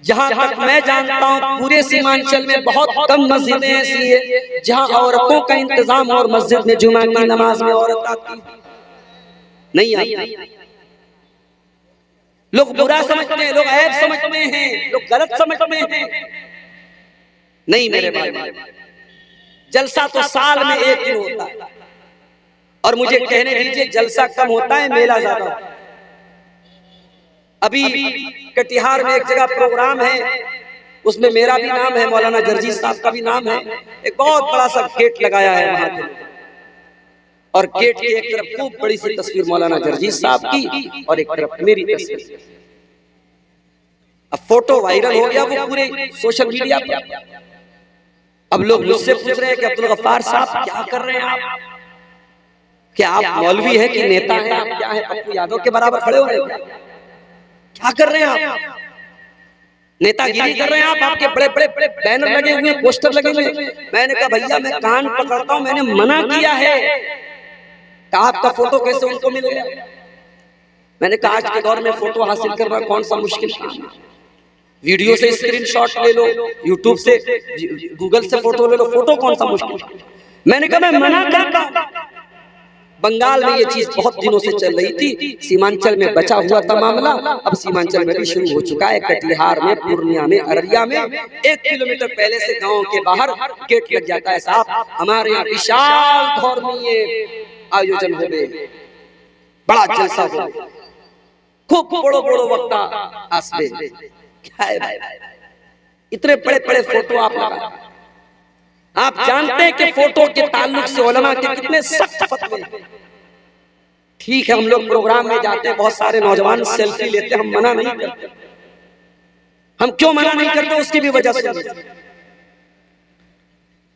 जहां तक मैं जानता हूं पूरे सीमांचल में बहुत कम मस्जिदें ऐसी है जहां औरतों का इंतजाम और मस्जिद में जुमा की नमाज में औरत आती नहीं आती। लोग बुरा समझते हैं, लोग ऐब समझते हैं, लोग गलत समझते हैं। नहीं मेरे भाई, जलसा तो साल में 1 दिन होता है, और मुझे कहने दीजिए जलसा कम होता है, मेला ज्यादा होता है। अभी कटिहार में एक जगह प्रोग्राम है, उसमें मेरा भी नाम है, मौलाना जर्जी साहब का भी नाम है। एक बहुत बड़ा सा गेट लगाया है वहां पे, और गेट की एक तरफ खूब बड़ी सी तस्वीर मौलाना जर्जी साहब की और एक तरफ मेरी तस्वीर। अब फोटो वायरल हो गया वो पूरे सोशल मीडिया पर। अब लोग मुझसे पूछ रहे हैं कि अब्दुल गफ्फार साहब क्या कर रहे हैं आप? क्या आप मौलवी है कि नेता हैं? आप क्या है, पप्पू यादव के बराबर खड़े हो रहे हैं? क्या कर रहे हैं आप? नेतागिरी कर रहे हैं आप? आपके बड़े बड़े बैनर लगे हुए, पोस्टर लगे हुए। मैंने कहा भैया मैं कान पकड़ता हूं, मैंने मना किया है। आपका फोटो कैसे उनको मिल गया? मैंने कहा आज के दौर में फोटो हासिल करना कौन सा मुश्किल काम है। वीडियो से स्क्रीनशॉट ले लो, यूट्यूब से, गूगल से फोटो ले लो, फोटो कौन सा मुश्किल। मैंने कहा मैं मना करता हूं, बंगाल में ये चीज बहुत दिनों से चल रही थी, सीमांचल में बचा हुआ था मामला, अब सीमांचल में भी शुरू हो चुका है। कटिहार में, पूर्णिया में, अररिया में 1 किलोमीटर पहले से गांव के बाहर गेट लग जाता है। साहब हमारे यहाँ विशाल धर्मीय आयोजन हो गए, बड़ा जलसा हो, खूब बड़ो बड़ो वक्ता आसबे, क्या है भाई इतने बड़े बड़े फोटो आप लगा। आप जानते हैं कि फोटो के ताल्लुक से उलमा के कितने सख्त फतवे। ठीक है, हम लोग प्रोग्राम में जाते हैं, बहुत सारे नौजवान सेल्फी लेते हैं, हम मना नहीं करते। हम क्यों मना नहीं करते, उसकी भी वजह से।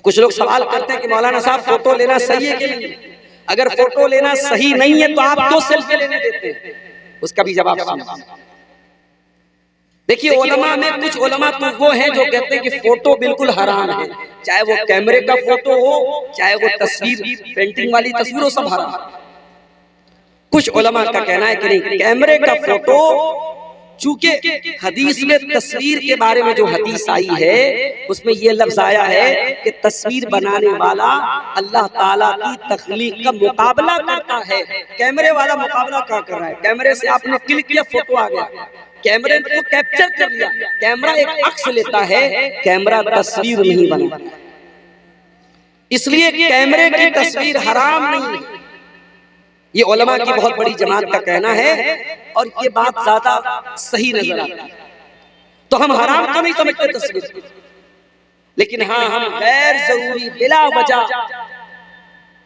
कुछ लोग सवाल करते हैं कि मौलाना साहब फोटो लेना सही है कि नहीं। अगर फोटो लेना सही नहीं है तो आप क्यों सेल्फी लेने देते हैं, उसका भी जवाब सुनिए। देखिए, उलमा में कुछ उलमा तो वो हैं जो कहते हैं कि फोटो बिल्कुल हराम है, चाहे वो कैमरे का फोटो हो, चाहे वो तस्वीर पेंटिंग वाली तस्वीर हो, सब हराम। कुछ उलमा का कहना है कि नहीं, कैमरे का फोटो, चूंकि हदीस में तस्वीर के बारे में जो हदीस आई है उसमें ये लफ्ज आया है कि तस्वीर बनाने वाला अल्लाह ताला की तख्लीक का मुकाबला करता है। कैमरे वाला मुकाबला क्या कर रहा है, कैमरे से आपने क्लिक किया, फोटो आ गया, कैमरे को कैप्चर कर लिया। कैमरा एक अक्स लेता है, कैमरा तस्वीर नहीं बनाता। इसलिए कैमरे की तस्वीर हराम नहीं है, ये उलमा की बहुत बड़ी जमात का कहना है और ये बात ज्यादा सही नजर आती है। तो हम हराम तो नहीं समझते तस्वीर, लेकिन हाँ हम गैर जरूरी बिला वजह,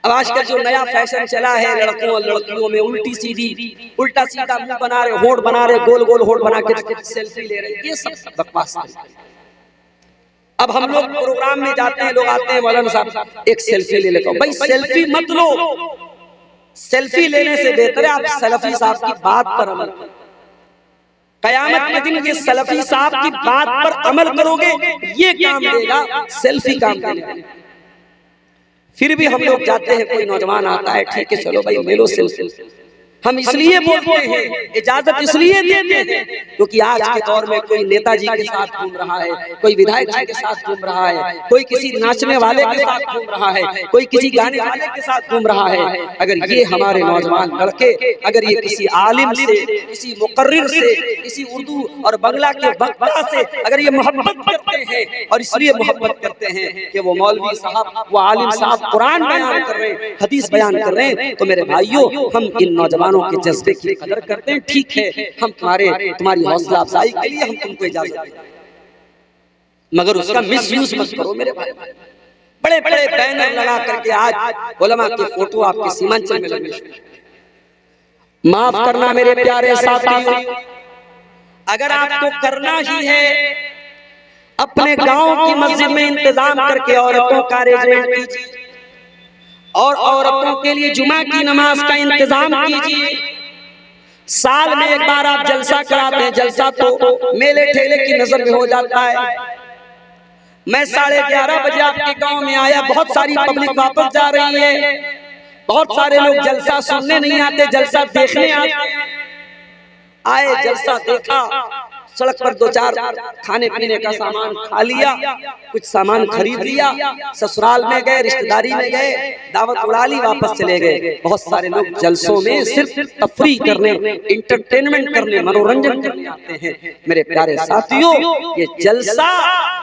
अब आजकल जो नया फैशन चला है लड़कों और लड़कियों में उल्टा सीधा मुंह बना रहे, होठ बना रहे, गोल गोल होठ बना के सेल्फी ले रहे, ये सब बकवास है। अब हम लोग प्रोग्राम में जाते हैं, लोग आते हैं, मौलाना साहब एक सेल्फी ले लेता हूं। भाई सेल्फी मत लो, सेल्फी लेने से बेहतर है आप सलफी साहब की बात पर अमल करो। कयामत के दिन ये सलफी साहब की बात पर अमल करोगे, ये काम देगा, सेल्फी काम देगा। फिर भी हम लोग जाते हैं, कोई नौजवान आता है, ठीक है चलो भाई ले लो सेल्फी। हम इसलिए बोलते हैं, इजाजत इसलिए देते हैं क्योंकि आज के दौर में कोई नेताजी के साथ घूम रहा है, कोई विधायक जी के साथ घूम रहा है, कोई किसी नाचने वाले के साथ घूम रहा है, कोई किसी गाने वाले के साथ घूम रहा है। अगर ये हमारे नौजवान लड़के, अगर ये किसी आलिम से, किसी मुकर्रिर से, किसी उर्दू और बंगला के वक्ता से अगर ये मोहब्बत करते हैं, और इसलिए मोहब्बत करते हैं कि वो मौलवी साहब, वो आलिम साहब कुरान बयान कर रहे हैं, हदीस बयान कर रहे हैं, तो मेरे भाइयों हम इन नौजवान के जज्बे की कदर करते हैं। ठीक है, हम तुम्हारी हौसला अफजाई के लिए हम तुमको इजाजत देते हैं, मगर उसका मिसयूज मत करो मेरे भाई। बड़े बड़े बैनर लगा करके आज उलमा के फोटो आपके सीमांचल में लगे। माफ करना मेरे प्यारे साथियों, अगर आपको करना ही है अपने गांव की मस्जिद में इंतजाम करके औरतों का अरेंजमेंट कीजिए और औरतों के लिए जुमा की नमाज का इंतजाम कीजिए। साल में एक बार आप जलसा कराते हैं, जलसा तो मेले ठेले की नजर में हो जाता है। मैं 11:30 बजे आपके गांव में आया, बहुत सारी पब्लिक वापस जा रही है, बहुत सारे लोग जलसा सुनने नहीं आते, जलसा देखने आए। जलसा देखा, सड़क पर 2-4 खाने पीने का सामान खा लिया, कुछ सामान खरीद लिया, ससुराल में गए, रिश्तेदारी में गए, दावत उड़ा ली, वापस चले गए। बहुत सारे लोग जलसों में सिर्फ तफरी करने, इंटरटेनमेंट करने, मनोरंजन करने आते हैं। मेरे प्यारे साथियों, ये जलसा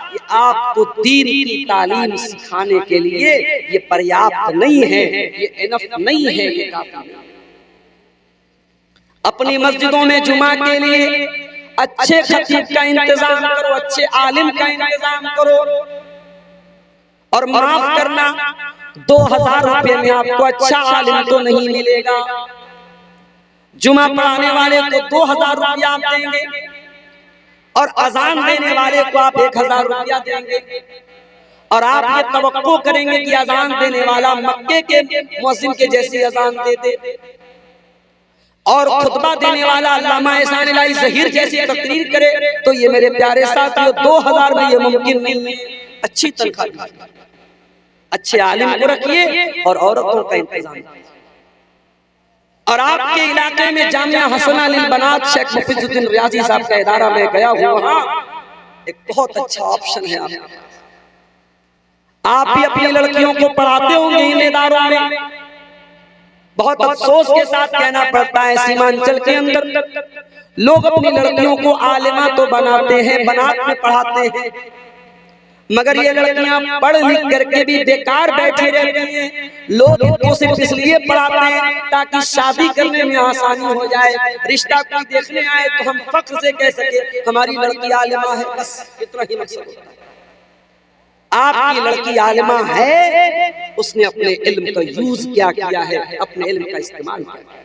ये आपको दीन की तालीम सिखाने के लिए ये पर्याप्त नहीं है, ये इनफ नहीं है, ये काफी। अपनी मस्जिदों में जुमा के लिए अच्छे खतीब का इंतजाम करो, अच्छे आलिम का इंतजाम करो। और माफ करना, 2000 रुपए में आपको अच्छा आलिम तो नहीं मिलेगा। जुमा पढ़ाने वाले को 2000 रुपया आप देंगे और अजान देने वाले को आप 1000 रुपया देंगे, और आप ये तवक्को करेंगे कि अजान देने वाला मक्के के मुअज्जिन के जैसी अजान दे दे और खुतबा देने वाला अल्लामा एहसान इलाही ज़हीर जैसी तकरीर करे। तो ये मेरे प्यारे साथियों 2000 में ये मुमकिन नहीं है। अच्छी तनख्वाह, अच्छे आलिम को रखिए और औरतों का इंतजाम। और आपके इलाके में जामिया हसना लिल बनात शेख मुफीजुद्दीन रियाजी साहब का इदारा में गया हुआ, एक बहुत अच्छा ऑप्शन है। आप भी अपनी लड़कियों को पढ़ाते होंगे इन इदारों में, बहुत अफसोस के साथ कहना पड़ता है, सीमांचल के अंदर लोग अपनी लड़कियों को आलिमा तो बनाते हैं, बनात में पढ़ाते हैं, मगर ये लड़कियां पढ़ लिख करके भी बेकार बैठी रहती हैं। लोग इनको सिर्फ इसलिए पढ़ाते हैं ताकि शादी करने में आसानी हो जाए, रिश्ता कोई देखने आए तो हम फख्र से कह सके हमारी लड़की आलिमा है, बस इतना ही मकसद होता है। आपकी लड़की आलिमा है, उसने अपने इल्म का यूज क्या किया है, अपने इल्म का इस्तेमाल किया।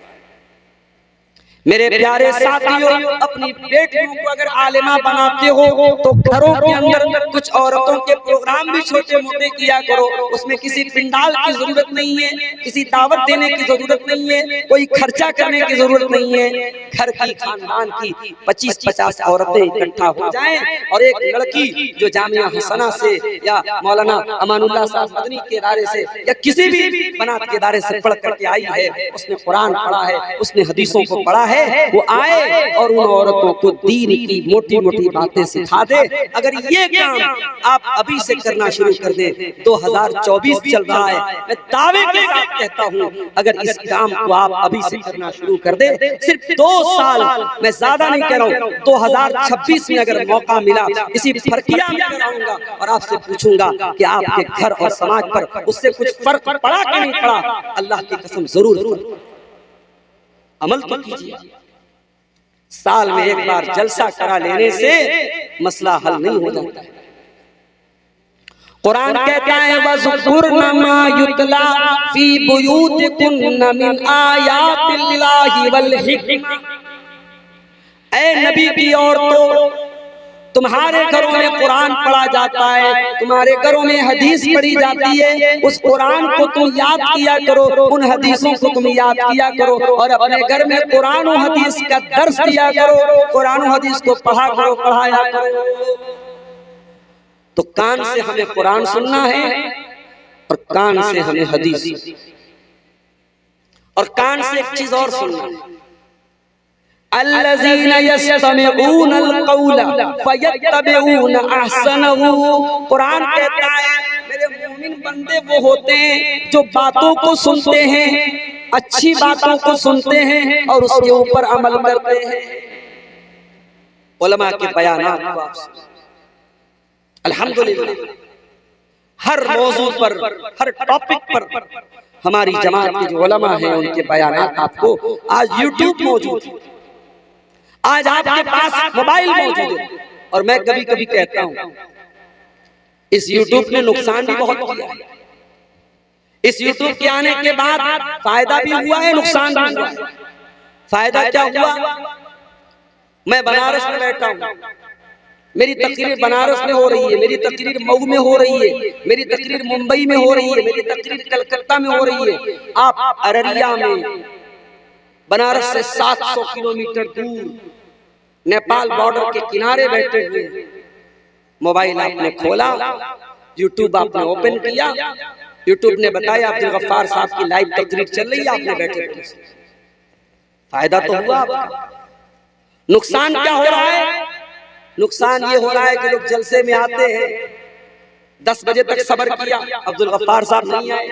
मेरे प्यारे साथियों, अपनी बेटियों को अगर आलिमा बनाते हो तो घरों के अंदर कुछ औरतों के प्रोग्राम भी छोटे मोटे किया करो। उसमें किसी पिंडाल की जरूरत नहीं है, किसी दावत देने की जरूरत नहीं है, कोई खर्चा करने की जरूरत नहीं है। घर की खानदान की 25-50 औरतें इकट्ठा हो जाएं और एक लड़की जो जामिया हसना से या मौलाना अमानुल्लाह साहब मदनी के इदारे से या किसी भी बनात के इदारे से पढ़ करके आई है, उसने कुरान पढ़ा है, उसने हदीसों को पढ़ा है, वो आए और उन औरतों को दीन की मोटी मोटी बातें सिखा दे। अगर ये काम आप अभी से करना शुरू कर दे, 2024 चल रहा है, मैं दावे के साथ कहता हूँ अगर इस काम को आप अभी से करना शुरू कर दे, सिर्फ 2 साल, मैं ज्यादा नहीं कह रहा हूँ, 2026 में अगर मौका मिला इसी फर्किया में कराऊंगा और आपसे पूछूंगा कि आपके घर और समाज पर उससे कुछ फर्क पड़ा कि नहीं पड़ा, अल्लाह की कसम जरूर अमल तो कीजिए। साल में एक बार जलसा करा लेने से मसला हल नहीं हो जाता है। कुरान कहता है वज़कुरना मा युतला फी बुयूतिकुन्ना मिन आयातिल्लाहि वल हिक्मा। ऐ नबी की औरतों, तुम्हारे घरों में कुरान पढ़ा जाता है, तुम्हारे घरों में हदीस पढ़ी जाती है, उस कुरान को तुम याद किया करो, उन हदीसों को तुम याद किया करो और अपने घर में कुरान और हदीस का दर्स दिया करो, कुरान और हदीस को पढ़ा करो, पढ़ाया करो। तो कान से हमें कुरान सुनना है और कान से हमें हदीस, और कान से एक चीज और सुनना है, अल्लज़ीना यस्तमिऊना अल-क़ौला फयत्तबिऊना अहसनहु। कुरान कहता है मेरे मोमिन बंदे वो होते हैं जो बातों को सुनते हैं, अच्छी बातों को सुनते हैं और उसके ऊपर अमल करते हैं। उलमा के बयानात को आप सुनिए, अल्हम्दुलिल्लाह हर मौजू पर, हर टॉपिक पर हमारी जमात के जो उलमा हैं उनके बयानात आपको आज यूट्यूब मौजूद है, आज आपके पास मोबाइल मौजूद है। और मैं कभी कभी कहता हूं इस यूट्यूब ने नुकसान भी बहुत किया है। इस यूट्यूब के आने के बाद फायदा भी हुआ है, नुकसान भी हुआ है। फायदा क्या हुआ, मैं बनारस में बैठा हूं, मेरी तकरीर बनारस में हो रही है, मेरी तकरीर मऊ में हो रही है, मेरी तकरीर मुंबई में हो रही है, मेरी तकरीर कलकत्ता में हो रही है, आप अररिया में बनारस से 700 किलोमीटर दूर नेपाल बॉर्डर के किनारे बैठे हुए, मोबाइल आपने खोला, यूट्यूब आपने ओपन किया, यूट्यूब ने बताया अब्दुल गफ्फार साहब की लाइव तकरीर चल रही है, आपने बैठे। फायदा तो हुआ आपका। नुकसान क्या हो रहा है, नुकसान ये हो रहा है कि लोग जलसे में आते हैं, 10 बजे तक सब्र किया, अब्दुल गफ्फार साहब नहीं आए,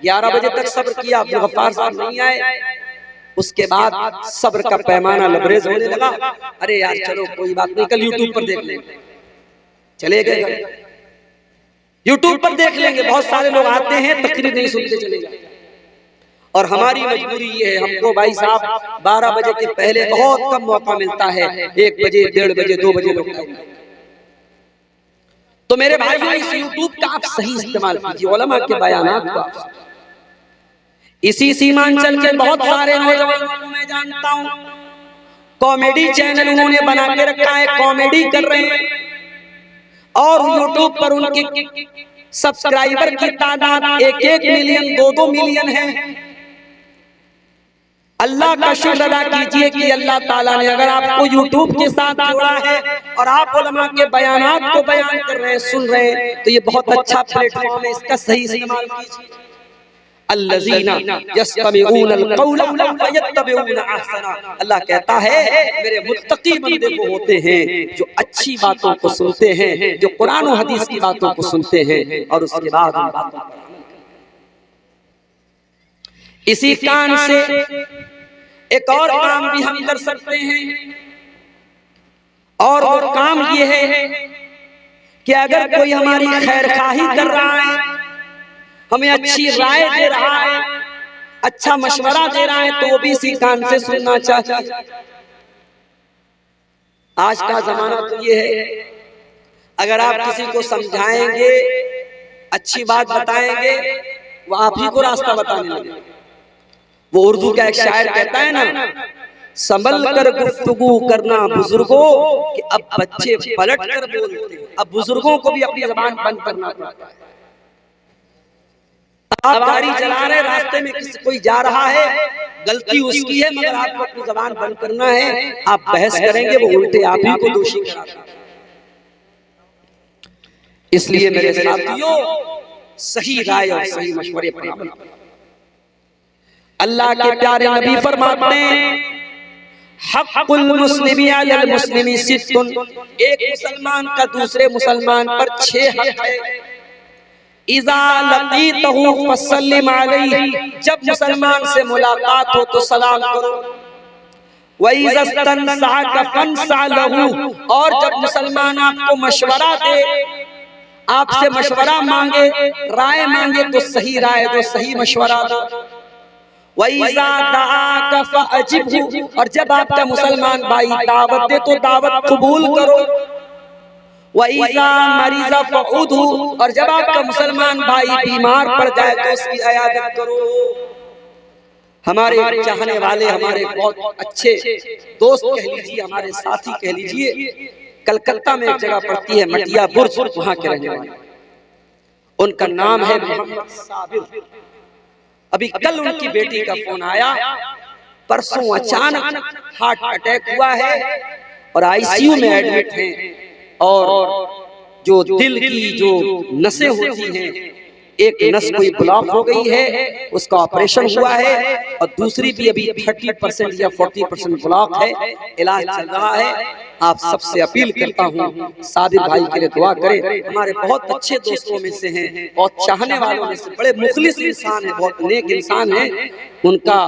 11 बजे तक सब्र किया, अब्दुल गफ्फार साहब नहीं आए, उसके बाद सब्र का पैमाना लबरेज होने लगा, अरे यार चलो कोई बात नहीं, कल यूट्यूब पर देख लेंगे, चले गए यूट्यूब पर देख लेंगे। बहुत सारे लोग आते हैं तकरीर नहीं सुनते चले जाते, और हमारी मजबूरी ये है, हमको भाई साहब 12 बजे के पहले बहुत कम मौका मिलता है, 1 बजे 1:30 बजे 2 बजे लोग। तो मेरे भाइयों इस यूट्यूब का आप सही इस्तेमाल कीजिए, उलमा के बयानात को। इसी सीमांचल के बहुत सारे नौजवानों को मैं जानता हूं, कॉमेडी चैनल उन्होंने बना के रखा है, कॉमेडी कर रहे हैं और यूट्यूब पर उनके सब्सक्राइबर की तादाद 1-1 मिलियन 2-2 मिलियन है। अल्लाह का शुक्र अदा कीजिए कि अल्लाह ताला ने अगर आपको यूट्यूब के साथ जोड़ा है और आप उलमा के बयानात को बयान कर रहे हैं, सुन रहे हैं, तो ये बहुत अच्छा प्लेटफॉर्म है, इसका सही इस्तेमाल कीजिए। अल्लज़ीना यस्तमिऊना अल-क़ौला फयत्तबिऊना अहसना। अल्लाह कहता है मेरे मुत्तकी बंदे वो होते हैं जो अच्छी बातों को सुनते हैं, जो कुरान और हदीस की बातों को सुनते हैं और उसके बाद उन बातों पर अमल करते हैं। इसी कान से एक और काम भी हम कर सकते हैं, और वो काम ये है कि अगर कोई हमारी खैरखाही कर रहा है, हमें अच्छी राय दे रहा है, अच्छा मशवरा दे रहा है, तो वो भी इसी कान से सुनना चाहिए। आज का जमाना तो ये है, अगर आप किसी को समझाएंगे, अच्छी बात बताएंगे, वो आप ही को रास्ता बताने लगे। वो उर्दू का एक शायर कहता है ना, संभल कर गुफ्तगू करना बुजुर्गों, कि अब बच्चे पलट कर बोलते हैं। अब बुजुर्गों को भी अपनी जबान बंद करना पड़ता है। आप गाड़ी चला रहे, रास्ते में किसी कोई जा रहा है, गलती उसकी है, मगर आपको अपनी जबान बंद करना है। आप बहस करेंगे, वो उल्टे आप ही को दोषी कराते हैं। इसलिए मेरे साथियों, सही राय और सही मशवरे पर अमल करो। अल्लाह के प्यारे नबी फरमाते हैं, हक़्क़ुल मुस्लिमी अलल मुस्लिमी सित्तुन, एक मुसलमान का दूसरे मुसलमान पर 6 हक है। इज़ा लक़ीतहु फसल्लिम अलैहि, जब मुसलमान से मुलाकात हो तो सलाम करो। व इज़ा इस्तनसअका फंसअ लहू, और जब मुसलमान आपको मशवरा दे, आपसे मशवरा मांगे, राय मांगे, तो सही राय दो, सही मशवरा दो। वइज़ा दआका फअजिबहु, और जब आपका मुसलमान भाई दावत दे तो दावत कबूल करो। वइज़ा मरीज़ा फउदहु, और जब आपका मुसलमान भाई बीमार पड़ जाए तो उसकी इयादत करो। हमारे चाहने वाले, हमारे बहुत अच्छे दोस्त कह लीजिए, हमारे साथी कह लीजिए, कलकत्ता में एक जगह पड़ती है मटिया बुर्ज, वहां के रहने वाले, उनका नाम है मोहम्मद साबिर। अभी कल उनकी बेटी का फोन आया, परसों अचानक हार्ट अटैक हुआ है और आईसीयू में एडमिट हैं, और जो दिल की जो नसें होती हैं, एक नस कोई ब्लॉक हो गई है, उसका ऑपरेशन हुआ है, और दूसरी भी अभी 30% या 40% ब्लॉक है, इलाज चल रहा है। आप सबसे अपील करता हूँ, साबिर भाई के लिए दुआ करें। हमारे बहुत अच्छे दोस्तों में से हैं, बहुत चाहने वालों में से, बड़े मुखलिस इंसान है, बहुत नेक इंसान है। उनका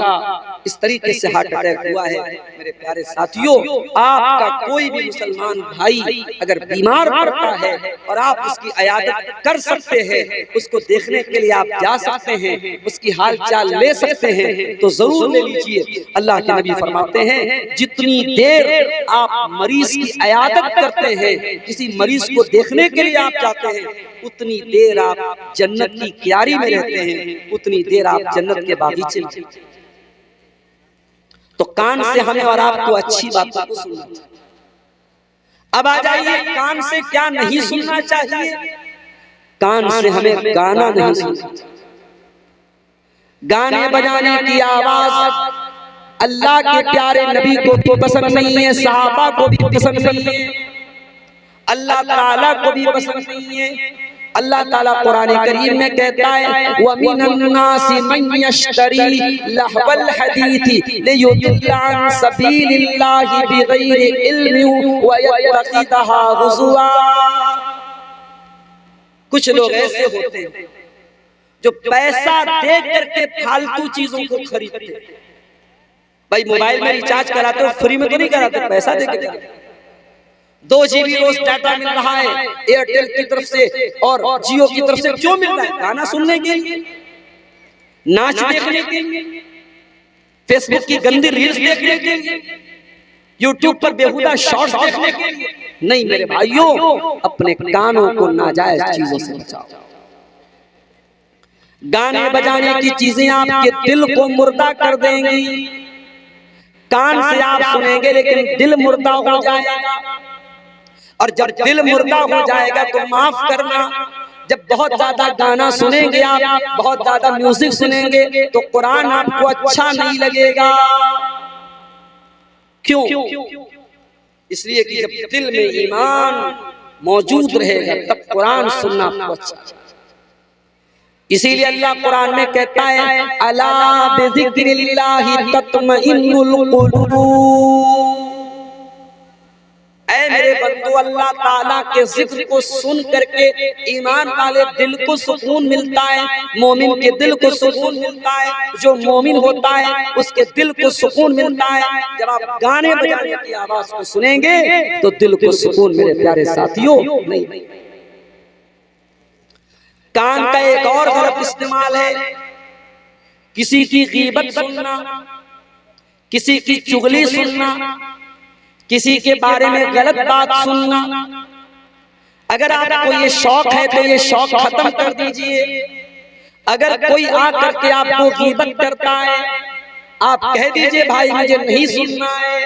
इस तरीके से हार्ट अटैक हुआ है। मेरे प्यारे साथियों, आपका कोई भी मुसलमान भाई अगर बीमार पड़ता है और आप उसकी इयादत कर सकते हैं, उसको देखने के लिए आप जा सकते हैं, उसकी हाल चाल ले सकते हैं, तो जरूर ले लीजिए। अल्लाह के नबी फरमाते हैं, जितनी देर आप मरीज की इयादत करते हैं, किसी मरीज को देखने के लिए आप जाते हैं, उतनी देर आप जन्नत की क्यारी में रहते हैं, उतनी देर आप जन्नत के बागीचे में। तो कान से हमें और आपको अच्छी बातों को सुनना चाहिए। अब आ जाइए, कान से क्या नहीं सुनना चाहिए। कान से हमें गाना नहीं सुनना चाहिए। गाने बजाने की आवाज अल्लाह के प्यारे नबी को भी पसंद नहीं है, सहाबा को भी पसंद नहीं है, अल्लाह ताला को भी पसंद नहीं है। अल्लाह ताला कुरान करीम में कहता है, व मिनन नासी मन यश्तरी लहवल हदीथी लियुदिल्ला अन सबीलिल्लाहि बिगैरि इल्मिन व यत्तखिदहा हुज़ुआ। कुछ लोग ऐसे होते हैं जो पैसा दे करके फालतू चीजों को खरीदते हैं। भाई मोबाइल में रिचार्ज कराते हो, फ्री में तो नहीं कराते, पैसा दे के। 2 GB रोज डाटा मिल रहा है एयरटेल की तरफ से और जियो की तरफ से। क्यों मिल रहा है? गाना सुनने के लिए, नाच देखने के लिए, फेसबुक की गंदी रील्स देखने के लिए, यूट्यूब पर बेहुदा शॉर्ट्स देखने के लिए। नहीं मेरे भाइयों, अपने कानों को नाजायज चीजों से बचाओ। गाने बजाने की चीजें आपके दिल को मुर्दा कर देंगी। कान से आप सुनेंगे लेकिन दिल मुर्दा हो जाएगा, और जब दिल मुर्दा हो जाएगा तो माफ करना, जब बहुत ज्यादा गाना सुनेंगे आप, बहुत ज्यादा म्यूजिक सुनेंगे, तो कुरान आपको अच्छा नहीं लगेगा। क्यों? इसलिए कि जब दिल में ईमान मौजूद रहेगा तब कुरान सुनना आपको अच्छा। इसीलिए अल्लाह कुरान में कहता है, अला बिज़िक्रिल्लाहि तत्मइन्नुल कुलूब। ऐ मेरे बंदो, अल्लाह ताला के जिक्र को सुन करके ईमान वाले दिल को सुकून मिलता है, मोमिन के दिल को सुकून मिलता है। जो मोमिन होता है उसके दिल को सुकून मिलता है। जब आप गाने बजाने की आवाज को सुनेंगे तो दिल को सुकून, मेरे प्यारे साथियों, नहीं। कान का एक और गलत इस्तेमाल है, किसी की गीबत सुनना, किसी की चुगली सुनना, किसी के बारे में गलत बात सुनना। अगर आपको ये शौक है तो ये शौक खत्म कर दीजिए। अगर कोई आकर के आपको गीबत करता है, आप कह दीजिए भाई मुझे नहीं सुनना है।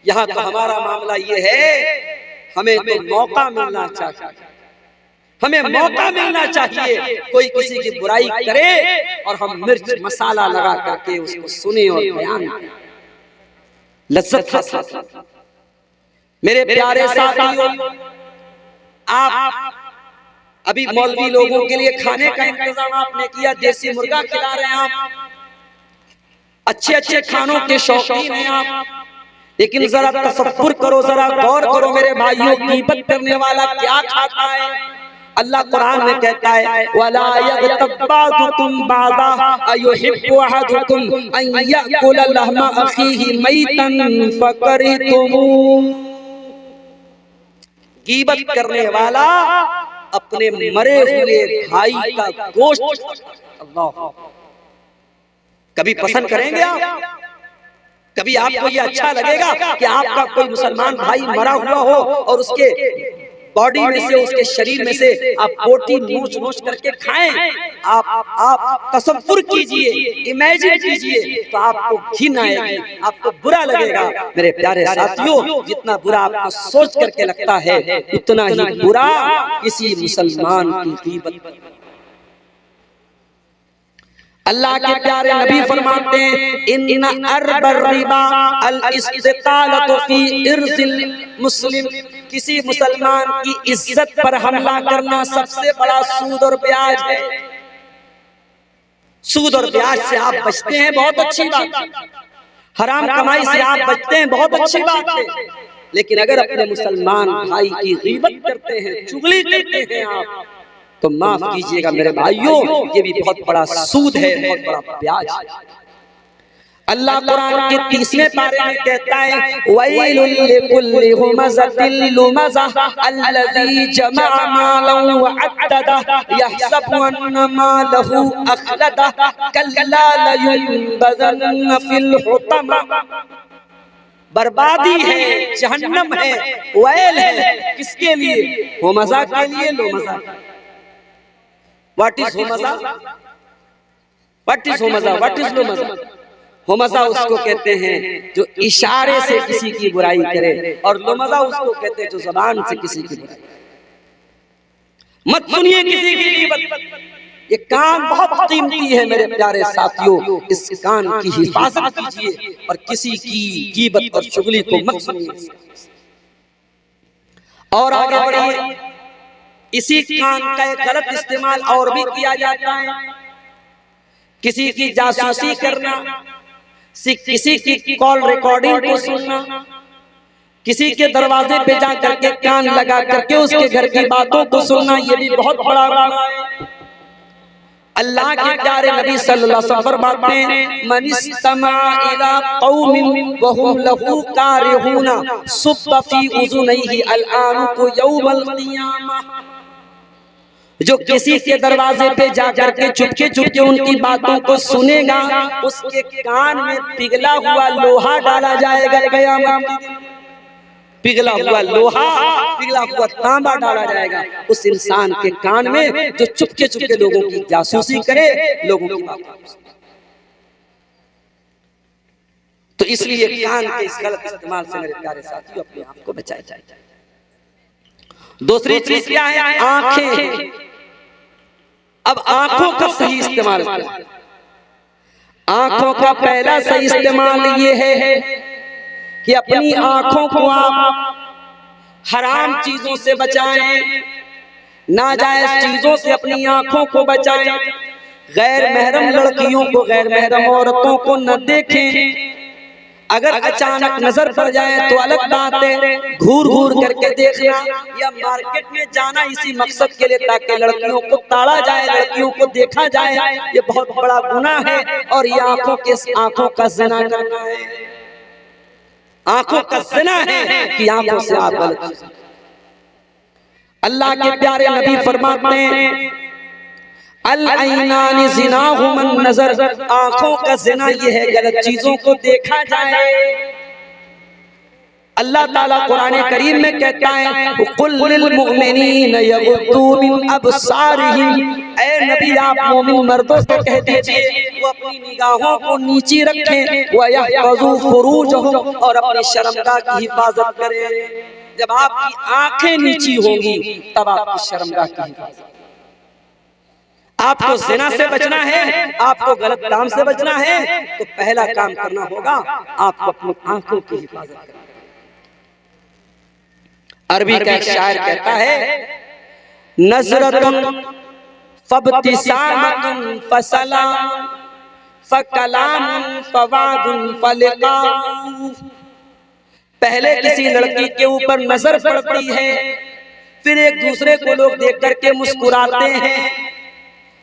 यहाँ तो हमारा मामला ये है, हमें तो मौका मिलना चाहिए, हमें मौका मिलना चाहिए। कोई किसी की बुराई करे और हम मिर्च मसाला लगा करके उसको सुने और बयान करें, लज्जत हासिल करें। मेरे प्यारे साथियों, आप अभी मौलवी लोगों के लिए खाने का इंतजाम आपने किया, देसी मुर्गा खिला रहे हैं आप, अच्छे अच्छे खानों के शौकीन हैं आप, लेकिन जरा तसव्वुर करो, जरा गौर करो मेरे भाइयों, गीबत करने वाला क्या खाता है। अल्लाह कुरान में कहता है, वला यग़तब बादुकुम बादा अयुहिब्बु अहदुकुम अन याकुल लहमा अखीहि मैतन फकरिहतुमू। गीबत करने वाला अपने मरे हुए भाई का गोश्त, अल्लाह, कभी पसंद करेंगे आप? कभी आपको ये अच्छा लगेगा कि आपका कोई मुसलमान भाई मरा हुआ हो और उसके बॉडी में से, उसके शरीर में से आप बोटी नोच नोच करके खाएं? आप तसव्वुर कीजिए, इमेजिन कीजिए, तो आपको घिन आएगी, आपको बुरा लगेगा। मेरे प्यारे साथियों, जितना बुरा आपको सोच करके लगता है उतना ही बुरा किसी मुसलमान की गीबत। अल्लाह के प्यारे नबी फरमाते हैं, इन्ना अरबर रिबा अल इस्तितालतु फी इर्सिल मुस्लिम। किसी मुसलमान की इज्जत पर हमला करना सबसे बड़ा सूद और ब्याज है। सूद और ब्याज से आप बचते हैं, बहुत अच्छी बात है। हराम कमाई से आप बचते हैं, बहुत अच्छी बात है। लेकिन अगर अपने मुसलमान भाई की गीबत करते हैं, चुगली करते हैं आप, तो माफ कीजिएगा मेरे भाइयों, ये भी बहुत बड़ा सूद है, बहुत बड़ा ब्याज है। अल्लाह कुरान के 30वें पारे में कहता है, वैलुल लिकुल्लि हुमज़तिल लुमज़ह अल्लज़ी जमअ मालन व अद्ददह यहसबु अन्ना मालहु अखलदह कल्ला लयुनबज़न्न फिल हुतमा। बर्बादी है, जहन्नम है, वैल है, किसके लिए? हुमज़ा के लिए, लुमज़ा। व्हाट इज हुमज़ा? व्हाट इज हुमज़ा? व्हाट इज लुमज़ा? हुमज़ा उसको कहते हैं जो इशारे से किसी की बुराई करे, और लुमज़ा उसको कहते हैं जो ज़बान से किसी की बुराई करे। मत सुनिए किसी की गीबत। ये कान बहुत कीमती है मेरे प्यारे साथियों, इस कान की हिफाजत कीजिए और किसी की गीबत और चुगली को मत सुनिए। और आगे बढ़िए, इसी कान का एक गलत इस्तेमाल और भी किया जाता है, किसी की जासूसी करना, किसी की कॉल रिकॉर्डिंग को सुनना, किसी के दरवाजे पे जा करके कान लगा करके उसके घर की बातों को सुनना, ये भी बहुत बड़ा गुनाह है। अल्लाह के प्यारे नबी सल्लल्लाहु अलैहि वसल्लम फरमाते हैं, मन इस्तमा इला कौमिन व हुम लहू कारिहूना सुब्ब फी उज़ुनैहि अलआनु यौमल क़ियामह। जो किसी के दरवाजे पे जाकर के चुपके चुपके उनकी बातों को सुनेगा, उसके कान में पिघला हुआ लोहा डाला जाएगा क़यामत के दिन। पिघला हुआ लोहा, पिघला हुआ तांबा डाला जाएगा उस इंसान के कान में जो चुपके चुपके लोगों की जासूसी करे, लोगों की बातों को सुने। तो इसलिए कान के इस गलत इस्तेमाल से मेरे प्यारे साथियों अपने आप को बचाया जाए। दूसरी चीज क्या है? आंखें। अब आंखों का सही इस्तेमाल करें। आंखों का पहला सही इस्तेमाल ये है कि अपनी आंखों को आप हराम चीजों से बचाएं, नाजायज चीजों से अपनी आंखों को बचाएं, गैर महरम लड़कियों को, गैर महरम औरतों को न देखें, अगर अचानक नजर पड़ जाए तो अलग बात है, घूर घूर करके देखना या मार्केट में जाना इसी मकसद के लिए ताकि लड़कियों को ताड़ा जाए, लड़कियों को देखा जाए, ये बहुत बड़ा गुनाह है। और ये आंखों का ज़िना करना है, आंखों का ज़िना है कि आंखों से आप गलत। अल्लाह के प्यारे नबी फरमाते हैं अल-ऐनानी ज़िनाहुमुन नज़र, आंखों का ज़िना ये है गलत चीजों को देखा जाए। अल्लाह ताला कुरान करीम में कहता है कुल लिल मुमिनीना यग़ुद्दू मिन अबसारिहिम, ऐ नबी आप मोमिन मर्दों से कह दीजिए वो अपनी निगाहों को नीची रखें, व यहफ़ज़ू फ़ुरूजहुम, और अपनी शर्मगाह की हिफाजत करें। जब आपकी आंखें नीची होंगी तब आपकी शर्मगाह की हिफाजत। आपको ज़िना से बचना है, आपको गलत काम से बचना है, तो पहला काम करना होगा आपको अपनी आंखों की हिफाजत करना। अरबी का एक शायर कहता है नज़रतुन फब्तिसामतुन फसलाम फकलामुन फवादुन फलिक़ाउ। पहले किसी लड़की के ऊपर नजर पड़ती है, फिर एक दूसरे को लोग देख करके मुस्कुराते हैं,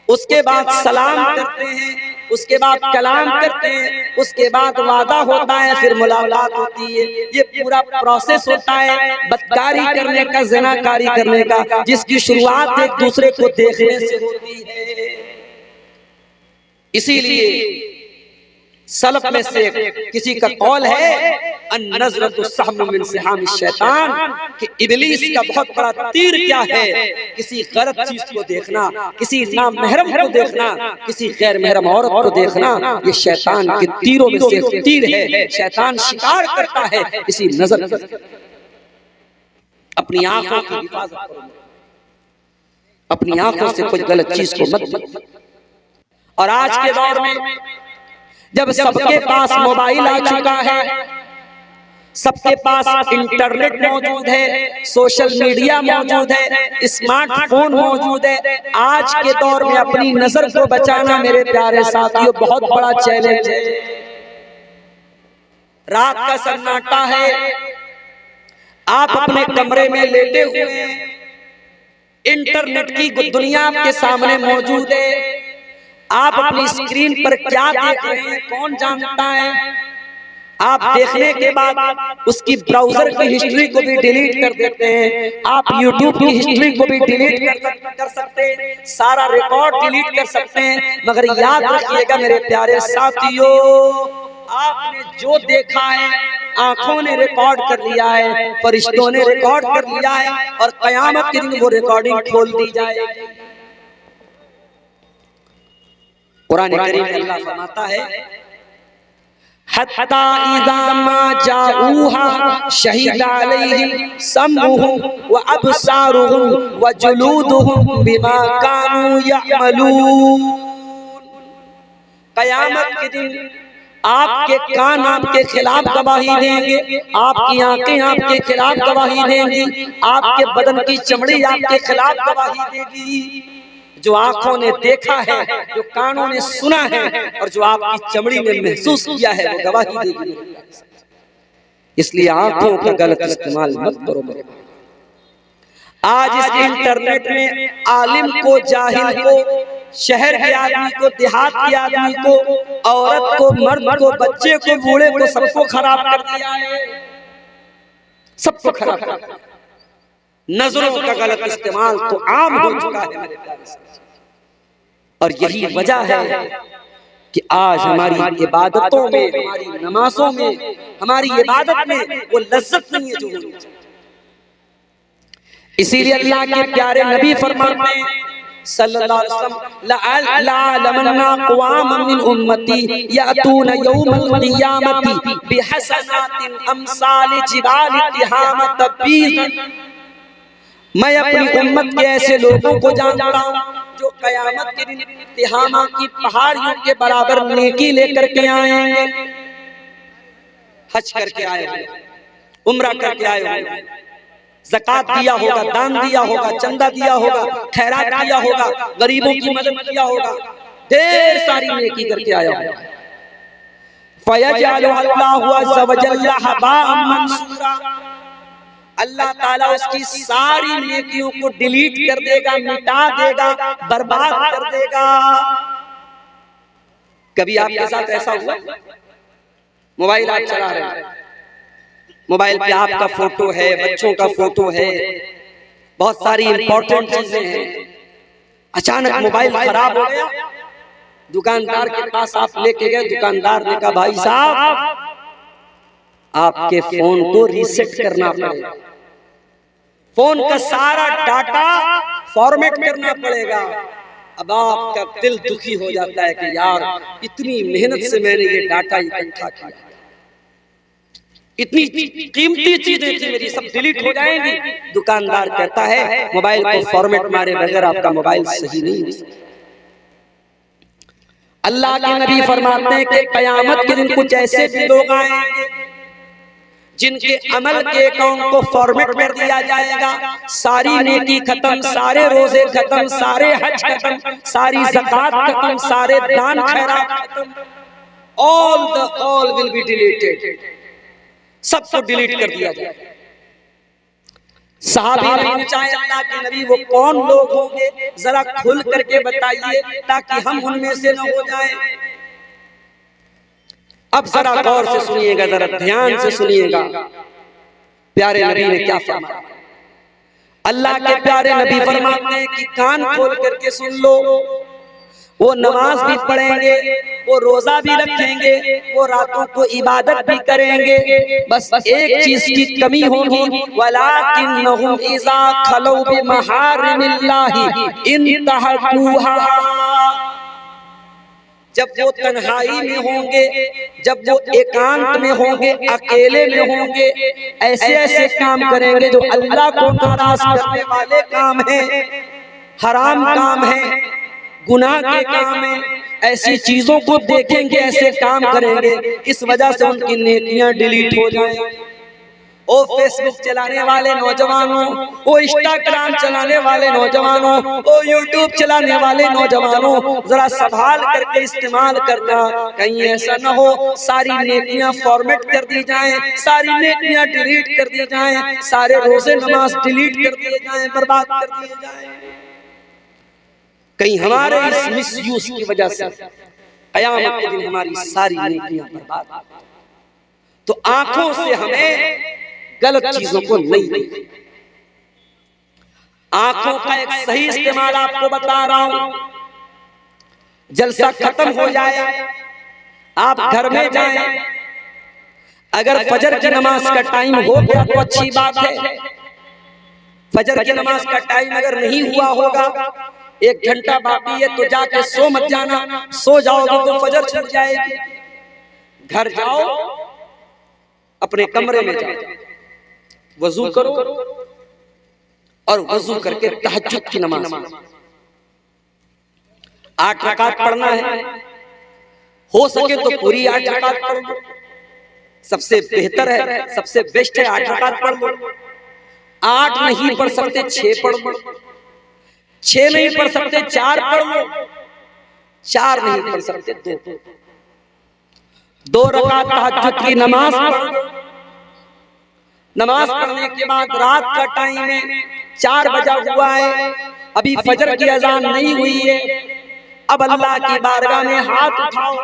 उसके बाद सलाम करते हैं, उसके बाद कलाम करते हैं, उसके बाद वादा होता है, फिर मुलाकात होती है। ये पूरा प्रोसेस होता है बदकारी करने का, ज़िनाकारी करने का, जिसकी शुरुआत एक दूसरे को देखने से होती है। इसीलिए सलफ में से किसी का कौल है अन-नज़रतु सहमुम मिन सिहामिश शैतान, कि इब्लीस का बहुत बड़ा तीर क्या है, किसी गलत चीज को देखना, किसी नामहरम को देखना, किसी गैर महरम औरत को देखना, ये शैतान के तीरों में से एक तीर है। शैतान शिकार करता है इसी नजर का। अपनी आंखों की हिफाजत करो, अपनी आंखों से कुछ गलत चीज को मत देखो। और आज के दौर में जब सबके पास मोबाइल आ चुका है, सबके पास इंटरनेट मौजूद है, सोशल मीडिया मौजूद है, स्मार्टफोन मौजूद है, आज के दौर में अपनी नजर को बचाना मेरे प्यारे साथियों बहुत बड़ा चैलेंज है। रात का सन्नाटा है, आप अपने कमरे में लेटे हुए हैं, इंटरनेट की दुनिया आपके सामने मौजूद है, आप अपनी स्क्रीन पर क्या देख रहे हैं कौन जानता है। आप देखने के बाद उसकी ब्राउजर की हिस्ट्री को भी डिलीट कर देते हैं, आप यूट्यूब की हिस्ट्री को भी डिलीट कर सकते हैं, सारा रिकॉर्ड डिलीट कर सकते हैं। मगर याद रखिएगा मेरे प्यारे साथियों, आपने जो देखा है आंखों ने रिकॉर्ड कर लिया है, फरिश्तों ने रिकॉर्ड कर लिया है, और कयामत के दिन वो रिकॉर्डिंग खोल दी जाएगी। कुरान करीम में अल्लाह फरमाता है हत्ता इज़ा मा जाऊहा शहीदा अलैहिम समउहुम व अबसारुहुम व जुलूदुहुम बिमा कानू यअमलून। कयामत के दिन आपके कान आपके खिलाफ गवाही देंगे, आपकी आंखें आपके खिलाफ गवाही देंगी, आपके बदन की चमड़ी आपके खिलाफ गवाही देगी। जो आंखों ने देखा है, जो कानों ने सुना है, और जो आपकी चमड़ी में महसूस किया है, वो गवाही देगी। इसलिए आंखों का गलत इस्तेमाल मत करो मेरे भाई। आज इस इंटरनेट में आलिम को, जाहिल को, शहर के आदमी को, देहात के आदमी को, औरत को, मर्द को, बच्चे को, बूढ़े को, सबको खराब कर दिया है, सबको खराब कर दिया। नजरों का गलत इस्तेमाल तो आम हो चुका है मेरे प्यारे साथियों। और यही वजह है कि आज हमारी इबादतों में, हमारी नमाजों में, हमारी इबादत में वो लज्जत नहीं है जो होनी चाहिए। इसीलिए अल्लाह के प्यारे नबी फरमाते हैं सल्लल्लाहु अलैहि वसल्लम लअलमन्ना क़वामन मिन उम्मती यातूना यौमल क़ियामती बिहसनातिन अमसाल जिबाल तिहामा तबीज़। मैं अपनी उम्मत के ऐसे लोगों को जानता हूँ जो कयामत के दिन तिहामा की पहाड़ियों के बराबर नेकी लेकर के आएंगे। हज करके आए होंगे, उम्रा करके आए होंगे, ज़कात दिया होगा, दान दिया होगा, चंदा दिया होगा, खैरात दिया होगा, गरीबों की मदद किया होगा, ढेर सारी नेकी करके आया होगा। फयजअलुहु अज़्ज़ व जल्ल हबाअम मंसूरा, अल्लाह ताला उसकी सारी नेकियों को डिलीट कर देगा, मिटा देगा, बर्बाद कर देगा। कभी आपके साथ ऐसा हुआ? मोबाइल आप चला रहे हैं, मोबाइल पे आपका फोटो है, बच्चों का फोटो है, बहुत सारी इंपॉर्टेंट चीजें हैं, अचानक मोबाइल खराब हो गया, दुकानदार के पास आप लेके गए, दुकानदार ने कहा भाई साहब आपके फोन को रीसेट करना पड़ेगा, फोन का सारा डाटा फॉर्मेट करना पड़ेगा। अब आपका दिल दुखी हो जाता है कि यार इतनी मेहनत से मैंने ये डाटा इकट्ठा किया, इतनी कीमती चीजें थी मेरी, सब डिलीट हो जाएंगी। दुकानदार कहता है मोबाइल को फॉर्मेट मारे बगैर आपका मोबाइल सही नहीं हो सकता। अल्लाह के नबी फरमाते हैं कि कयामत के दिन कुछ ऐसे भी लोग आएंगे जिनके अमल के अकाउंट को फॉर्मेट कर दिया जाएगा, सारी नेकी खत्म, सारे रोजे खत्म, सारे हज खत्म, सारी ज़कात खत्म, सारे दान खैरात खत्म, ऑल विल बी डिलीटेड, सबको डिलीट कर दिया जाएगा। सहाबी ने पूछा अल्लाह के नबी वो कौन लोग होंगे, जरा खुल करके बताइए ताकि हम उनमें से न हो जाएं। अब जरा गौर से सुनिएगा, जरा ध्यान से सुनिएगा, प्यारे नबी ने क्या फरमाया। अल्लाह के प्यारे नबी फरमाते हैं कि कान खोल करके सुन लो, वो नमाज भी पढ़ेंगे, वो रोजा भी रखेंगे, वो रातों को इबादत भी करेंगे, बस एक चीज की कमी होगी, वलाकिन्नहुम इज़ा खलौ बिमहारिमिल्लाहि इंतहकुहा, जब वो तन्हाई में होंगे, जब वो एकांत में होंगे, अकेले में होंगे, ऐसे ऐसे काम करेंगे जो अल्लाह को नाराज करने वाले काम हैं, हराम काम है, गुनाह के काम है, ऐसी चीजों को देखेंगे, ऐसे काम करेंगे, इस वजह से उनकी नेकियां डिलीट हो जाएं। ओ फेसबुक चलाने वाले नौजवानों, ओ इंस्टाग्राम चलाने वाले नौजवानों, ओ यूट्यूब चलाने वाले नौजवानों, जरा संभाल करके इस्तेमाल करना, कहीं ऐसा न हो सारी नेकियां फॉर्मेट कर दी जाएं, सारी नेकियां डिलीट कर दी जाएं, सारे रोजे नमाज डिलीट कर दिए जाएं, बर्बाद कर दिए जाएं, कहीं हमारे इस मिसयूज की वजह से कयामत के दिन हमारी सारी नेकियां बर्बाद। तो आंखों से हमें गलत चीजों को नहीं देखना, आंखों का एक सही इस्तेमाल आपको बता रहा हूं। जलसा खत्म हो जाए, आप घर में जाएं, अगर फजर की नमाज का टाइम हो गया तो अच्छी बात है, फजर की नमाज का टाइम अगर नहीं हुआ होगा, 1 घंटा बाकी है, तो जाके सो मत जाना, सो जाओगे तो फजर छूट जाएगी। घर जाओ, अपने कमरे में जाओ, वजू करो और वजू करके तहज्जुद की नमाज 8 रकात पढ़ना है, हो सके तो पूरी 8 रकात पढ़ लो, सबसे बेहतर है, सबसे बेस्ट है 8 रकात पढ़ लो। 8 नहीं पढ़ सकते 6 पढ़ लो, 6 नहीं पढ़ सकते 4 पढ़ लो, 4 नहीं पढ़ सकते 2 रकात तहज्जुद की नमाज पढ़ लो। नमाज पढ़ने के बाद रात का टाइम है, 4 बजा हुआ है, अभी फजर की अजान नहीं हुई है, अब अल्लाह की बारगाह में हाथ उठाओ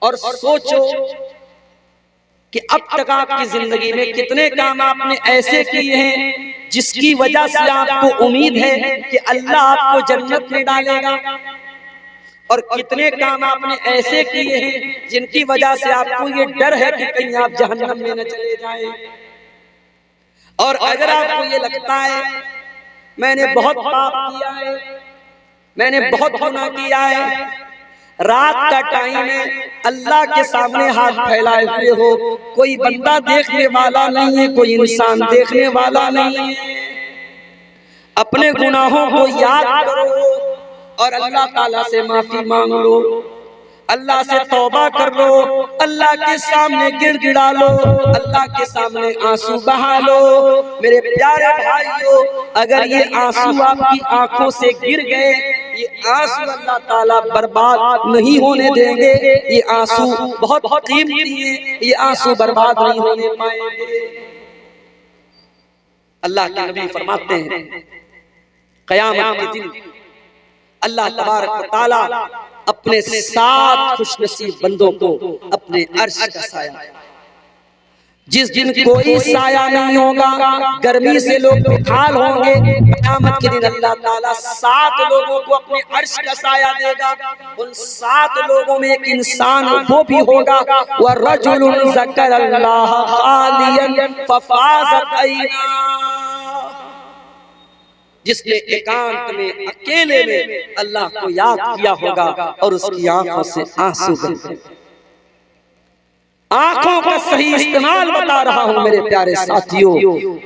और सोचो कि अब तक आपकी जिंदगी में कितने काम आपने ऐसे किए हैं जिसकी वजह से आपको उम्मीद है कि अल्लाह आपको जन्नत में डालेगा, और कितने काम आपने ऐसे किए हैं जिनकी वजह से आपको ये डर है कि कहीं आप जहन्नम में न चले जाएं। और अगर आपको ये लगता है मैंने बहुत पाप किया है, मैंने बहुत गुनाह किया है, रात का टाइम है, अल्लाह के सामने हाथ फैलाए हुए हो, कोई बंदा देखने वाला नहीं है, कोई इंसान देखने वाला नहीं है, अपने गुनाहों को याद करो और अल्लाह ताला से माफी मांग लो, अल्लाह से तौबा कर लो, अल्लाह के सामने गिड़गिड़ा लो, अल्लाह के सामने आंसू बहा लो। मेरे प्यारे भाइयों, अगर ये आंसू आपकी आंखों से गिर गए, ये आंसू अल्लाह ताला बर्बाद नहीं होने देंगे। ये आंसू बहुत कीमती है, ये आंसू बर्बाद नहीं होने पाएंगे। अल्लाह के नबी फरमाते हैं क़यामत के दिन अल्लाह तबारक व तआला अपने 7 खुशनसीब बंदों को अपने अर्श का साया, जिस दिन कोई साया नहीं होगा, गर्मी से लोग बेहाल होंगे, क़यामत के दिन अल्लाह ताला 7 लोगों को अपने अर्श का साया देगा। उन 7 लोगों में एक इंसान वो भी होगा, व रजुलुन ज़करल्लाह खालियन फफ़ाज़त ऐना, जिसने एकांत में अकेले में अल्लाह को याद किया होगा और उसकी आंखों से आंसू बहे। आंखों का सही इस्तेमाल बता रहा हूं मेरे प्यारे साथियों,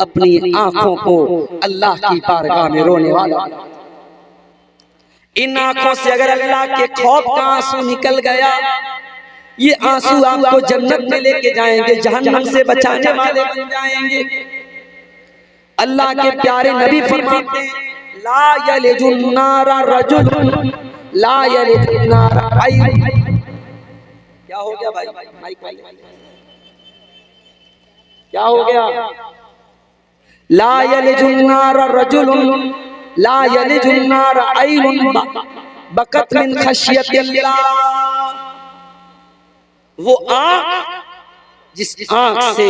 अपनी आंखों को अल्लाह की बारगाह में रोने वाला। इन आंखों से अगर अल्लाह के खौफ का आंसू निकल गया, ये आंसू आपको जन्नत में लेके जाएंगे, जहन्नम से बचाने वाले बन जाएंगे। अल्लाह के प्यारे नबी फरमाते हैं ला यलिजुन नारा रजुल ला यलिजुन नारा ऐन। क्या हो गया भाई? माइक वाले क्या हो गया? ला यलिजुन नारा रजुलुन ला यलिजुन नारा ऐन बकत मिन खशियतिल्लाह। वो आँख जिस आँख से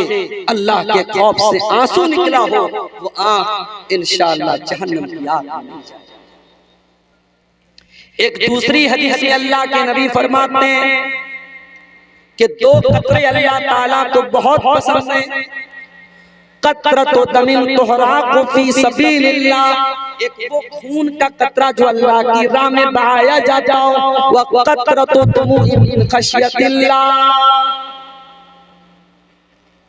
अल्लाह के खौफ से आंसू निकला हो, वो आँख इंशाअल्लाह जहन्नम की आग में नहीं जाएगी। एक दूसरी हदीस में अल्लाह के नबी फरमाते हैं कि 2 कतरे अल्लाह ताला को बहुत पसंद है। कतरतु दमिन तुहराक़ु फी सबीलिल्लाह, एक वो खून का कतरा जो अल्लाह की राह में बहाया जाता हो, व कतरतु दुमूइन मिन खशियतिल्लाह,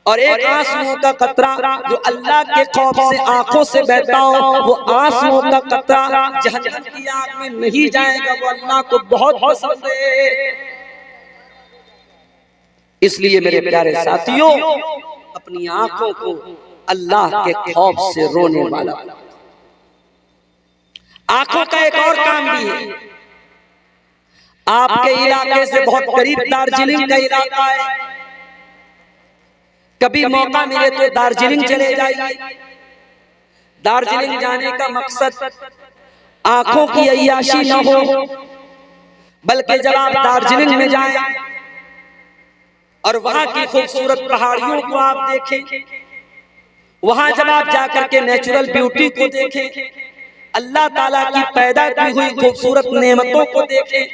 और एक आंसुओं का कतरा जो अल्लाह के खौफ से आंखों से बहता हो, वो आंसुओं का कतरा जहन्नम की आग में नहीं जाएगा, वो अल्लाह को बहुत पसंद है। इसलिए मेरे प्यारे साथियों, अपनी आंखों को अल्लाह के खौफ से रोने वाला। आंखों का एक और काम भी है। आपके इलाके से बहुत करीब दार्जिलिंग का इलाका है, कभी मौका मिले तो दार्जिलिंग चले जाइए। दार्जिलिंग जाने का मकसद आंखों की अय्याशी न हो, बल्कि जब आप दार्जिलिंग में जाएं और वहां की खूबसूरत पहाड़ियों को आप देखें, वहां जब आप जाकर के नेचुरल ब्यूटी को देखें, अल्लाह ताला की पैदा की हुई खूबसूरत नेमतों को देखें,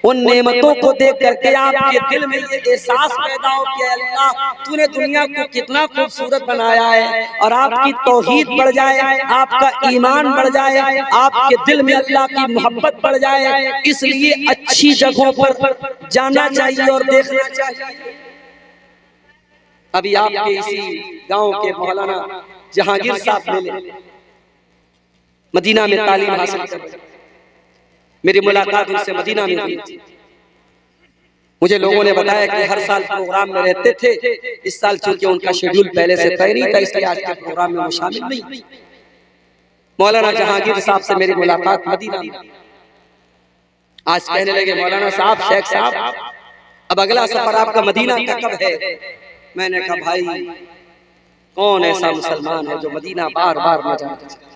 उन नेमतों को देख करके आपके दिल में ये एहसास पैदा हो कि अल्लाह तूने दुनिया को कितना खूबसूरत बनाया है, और आपकी तौहीद बढ़ जाए, आपका ईमान बढ़ जाए, आपके दिल में अल्लाह की मोहब्बत बढ़ जाए। इसलिए अच्छी जगहों पर जाना चाहिए और देखना चाहिए। अभी आपके इसी गांव के मौलाना जहांगीर साहब मिले, मदीना में तालीम हासिल कर, मेरी मुलाकात उनसे मदीना में हुई थी। मुझे लोगों ने बताया कि हर साल प्रोग्राम में रहते थे, इस साल चूंकि उनका शेड्यूल पहले से तय नहीं था, इसलिए आज के प्रोग्राम में वो शामिल नहीं। मौलाना जहांगीर साहब से मेरी मुलाकात मदीना में। आज कहने लगे मौलाना साहब, शेख साहब, अब अगला सफर आपका मदीना का कब है? मैंने कहा भाई, कौन ऐसा मुसलमान है जो मदीना बार बार न जाना चाहे?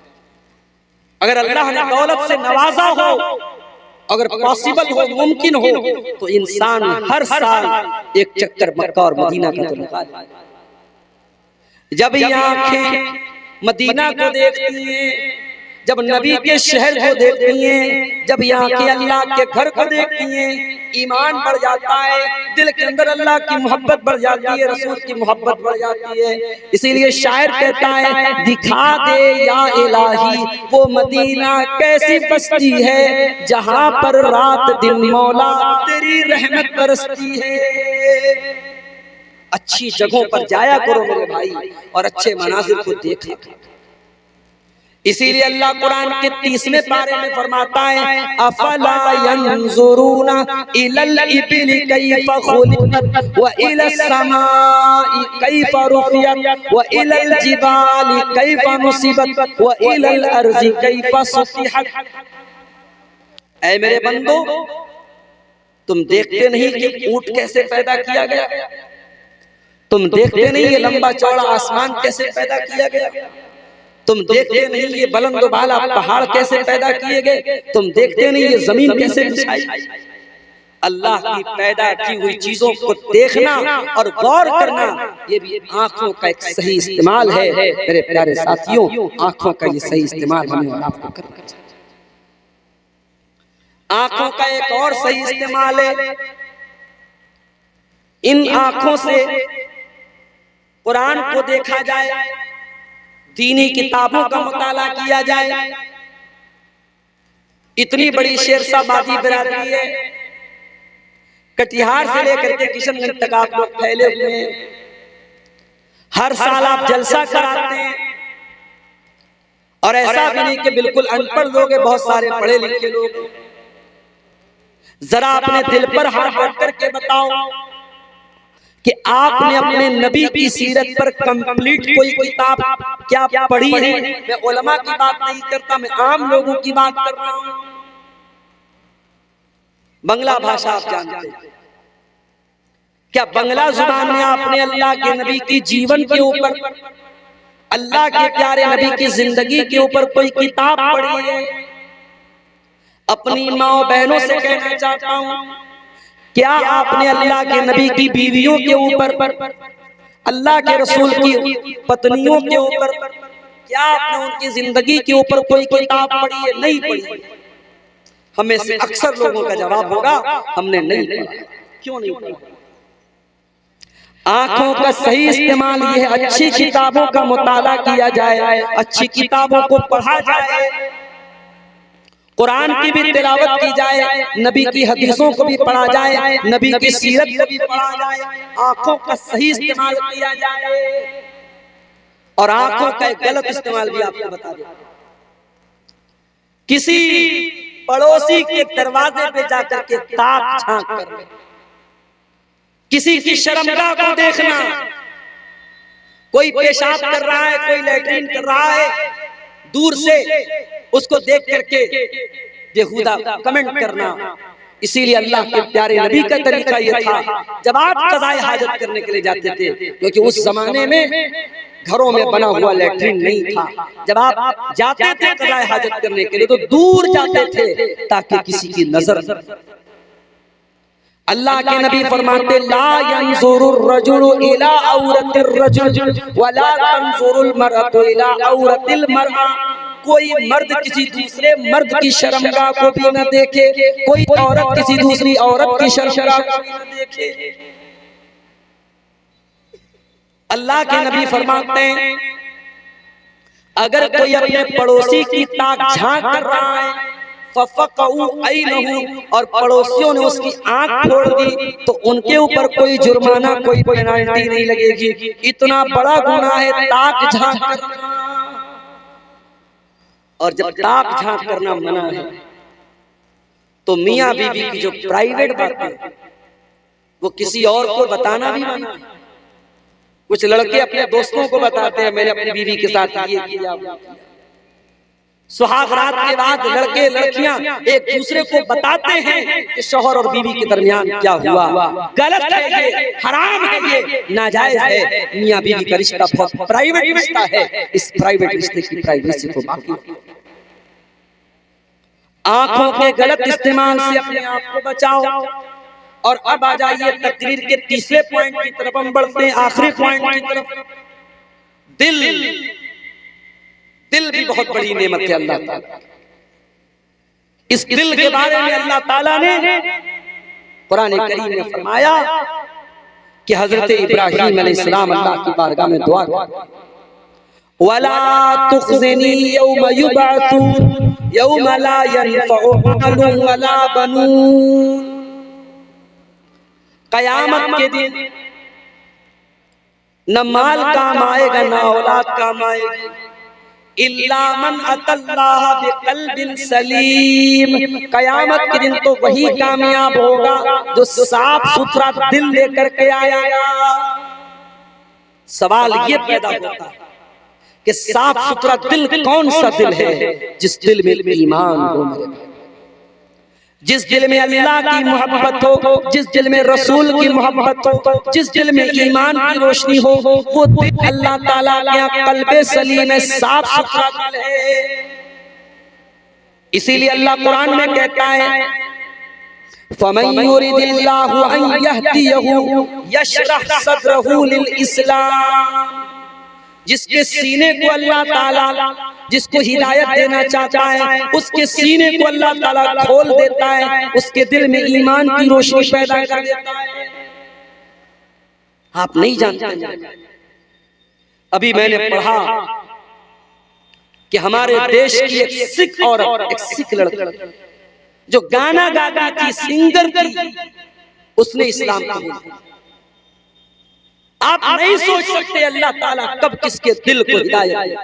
अगर अल्लाह ने दौलत से नवाजा हो, अगर पॉसिबल हो, मुमकिन हो, तो इंसान हर साल एक चक्कर मक्का और मदीना का तो लगा। जब ये आंखें मदीना को देखती हैं, जब नबी के शहर को देखती हैं, जब यहाँ के अल्लाह के घर को देखती हैं, ईमान बढ़ जाता है, दिल के अंदर अल्लाह की मोहब्बत बढ़ जाती है, रसूल की मोहब्बत बढ़ जाती है। इसीलिए शायर कहता है, दिखा दे या इलाही वो मदीना कैसी बस्ती है, जहाँ पर रात दिन मौला तेरी रहमत बरसती है। अच्छी जगहों पर जाया करो मेरे भाई, और अच्छे मनाजिर को देखा। इसीलिए अल्लाह कुरान के 30वें पारे में फरमाता है, अफला यंजुरूना इलल इबिली कैफा खुलिकत व इलस समाई कैफा रुफियत व इलल जिबाली कैफा नुसिबत व इलल अर्ज़ि कैफा सुतिहत। ऐ मेरे बंदो, तुम देखते नहीं कि ऊंट कैसे पैदा किया गया? तुम देखते नहीं ये लंबा चौड़ा आसमान कैसे पैदा किया गया? तुम देखते नहीं ये बुलंद बाला पहाड़ कैसे पैदा किए गए? तुम देखते नहीं ये जमीन कैसे बिछाई? अल्लाह की पैदा की हुई चीजों को देखना और गौर करना, ये भी आंखों का एक सही इस्तेमाल है। मेरे प्यारे साथियों, आंखों का ये सही इस्तेमाल हमें और आपको करना चाहिए। आंखों का एक और सही इस्तेमाल है, इन आंखों से कुरान को देखा जाए, दीनी किताबों का मुताला किया जाए। इतनी बड़ी शेरशाबादी बिरादरी है, कटिहार से लेकर के किशनगंज तक आप लोग फैले हुए हैं। हर साल आप जलसा कराते हैं, और ऐसा भी नहीं कि बिल्कुल अनपढ़ लोग हैं, बहुत सारे पढ़े लिखे लोग। जरा अपने दिल पर हाथ रख करके बताओ कि आपने अपने नबी की सीरत पर कंप्लीट कोई किताब क्या पढ़ी है? मैं उलमा की बात नहीं करता, मैं आम लोगों की बात कर रहा हूं। बंगला भाषा आप जानते हैं क्या? बंगला जुबान में आपने अल्लाह के नबी की जीवन के ऊपर, अल्लाह के प्यारे नबी की जिंदगी के ऊपर कोई किताब पढ़ी है? अपनी माँ बहनों से कहना चाहता हूं, क्या आपने अल्लाह के नबी की बीवियों के ऊपर, अल्लाह के रसूल की पत्नियों के ऊपर, क्या आपने उनकी जिंदगी के ऊपर कोई किताब पढ़ी है? नहीं पढ़ी। हमें से अक्सर लोगों का जवाब होगा, हमने नहीं पढ़ा। क्यों नहीं पढ़ा? आंखों का सही इस्तेमाल ये है, अच्छी किताबों का मुताला किया जाए, अच्छी किताबों को पढ़ा जाए, कुरान की भी तिलावत की जाए, नबी की हदीसों को भी पढ़ा जाए, नबी की सीरत को भी पढ़ा जाए, आंखों का सही इस्तेमाल किया जाए। और आंखों का एक गलत इस्तेमाल भी आपको बता दूं, किसी पड़ोसी के दरवाजे पे जाकर के ताक झांक कर, किसी की शर्मगाह को देखना, कोई पेशाब कर रहा है, कोई लैट्रिन कर रहा है, दूर से उसको देख करके बेहुदा कमेंट करना। इसीलिए अल्लाह के प्यारे नबी का तरीका यह था, जब आप कज़ाए हाजत करने के लिए जाते थे, क्योंकि उस जमाने में घरों में बना हुआ लैट्रिन नहीं था, जब आप जाते थे कज़ाए हाजत करने के लिए तो दूर जाते थे ताकि किसी की नजर। अल्लाह के नबी फरमाते, ला यंजुरुर रजुलु इला औरतिर रजुल वला तंजुरुल मरअतु इला औरतिल मरअ। कोई मर्द किसी दूसरे मर्द की शर्मगाह को भी न देखे, कोई औरत किसी दूसरी औरत की शर्मगाह को भी न देखे। अल्लाह के नबी फरमाते हैं, अगर कोई अपने पड़ोसी की ताक झांक कर रहा है, फफ़क़ऊ ऐनहू, और पड़ोसियों ने उसकी आंख फोड़ दी, तो उनके ऊपर कोई जुर्माना, कोई पेनाल्टी नहीं लगेगी। इतना बड़ा गुनाह है ताक झांक करना। और जब ताक झांक करना मना है, तो मियाँ बीवी की जो प्राइवेट बातें वो किसी और को बताना भी मना है। कुछ लड़के अपने दोस्तों को बताते हैं, मैंने अपनी बीवी के साथ ये किया। सुहाग रात के बाद लड़के लड़कियां एक दूसरे को बताते हैं कि शौहर और बीवी के दरमियान क्या हुआ। गलत है ये, हराम है ये, नाजायज है। मियाँ बीवी का रिश्ता बहुत प्राइवेट रिश्ता है, इस प्राइवेट रिश्ते की प्राइवेसी को बाकी। आंखों के गलत इस्तेमाल से अपने आप को बचाओ। और अब आ जाइए तकरीर के तीसरे पॉइंट की तरफ हम बढ़ते हैं, आखिरी पॉइंट की तरफ। दिल भी बहुत बड़ी नेमत है अल्लाह ताला। इस दिल के बारे में अल्लाह ताला ने कुरान करीम में फरमाया कि हजरत इब्राहीम अलैहिस्सलाम अल्लाह की बारगाह में दुआ करते, वला तुखज़नी यौम युबअसून यौम ला यनफ़उ मालुन वला बनून। क़यामत के दिन न माल काम आएगा, न औलाद काम आएगी, इल्ला मन अतल्लाह बिक़ल्बिन सलीम। क़यामत के दिन तो वही कामयाब होगा जो साफ सुथरा दिल लेकर के आएगा। सवाल ये पैदा होता है कि साफ सुथरा दिल कौन सा दिल है? जिस दिल में ईमान हो। मेरे जिस दिल में अल्लाह की मोहब्बत हो, जिस दिल में रसूल की मोहब्बत हो, जिस दिल में ईमान की रोशनी हो, वो दिल अल्लाह ताला के कल्बे सलीम में साफ सुथरा दिल है। इसीलिए अल्लाह कुरान में कहता है, फमन युरिदिल्लाहु अन यहदियहु यशरह सदरहु लिल इस्लाम। जिसके सीने को अल्लाह ताला, जिसको हिदायत देना चाहता है, उसके सीने को अल्लाह ताला खोल देता है, उसके दिल में ईमान की रोशनी पैदा कर देता है। आप नहीं जानते, अभी मैंने पढ़ा कि हमारे देश की एक सिख औरत, एक सिख लड़की जो गाना गाती थी, सिंगर थी, उसने इस्लाम कबूल किया। आप नहीं सोच सकते अल्लाह ताला कब किसके दिल को हिदायत देता।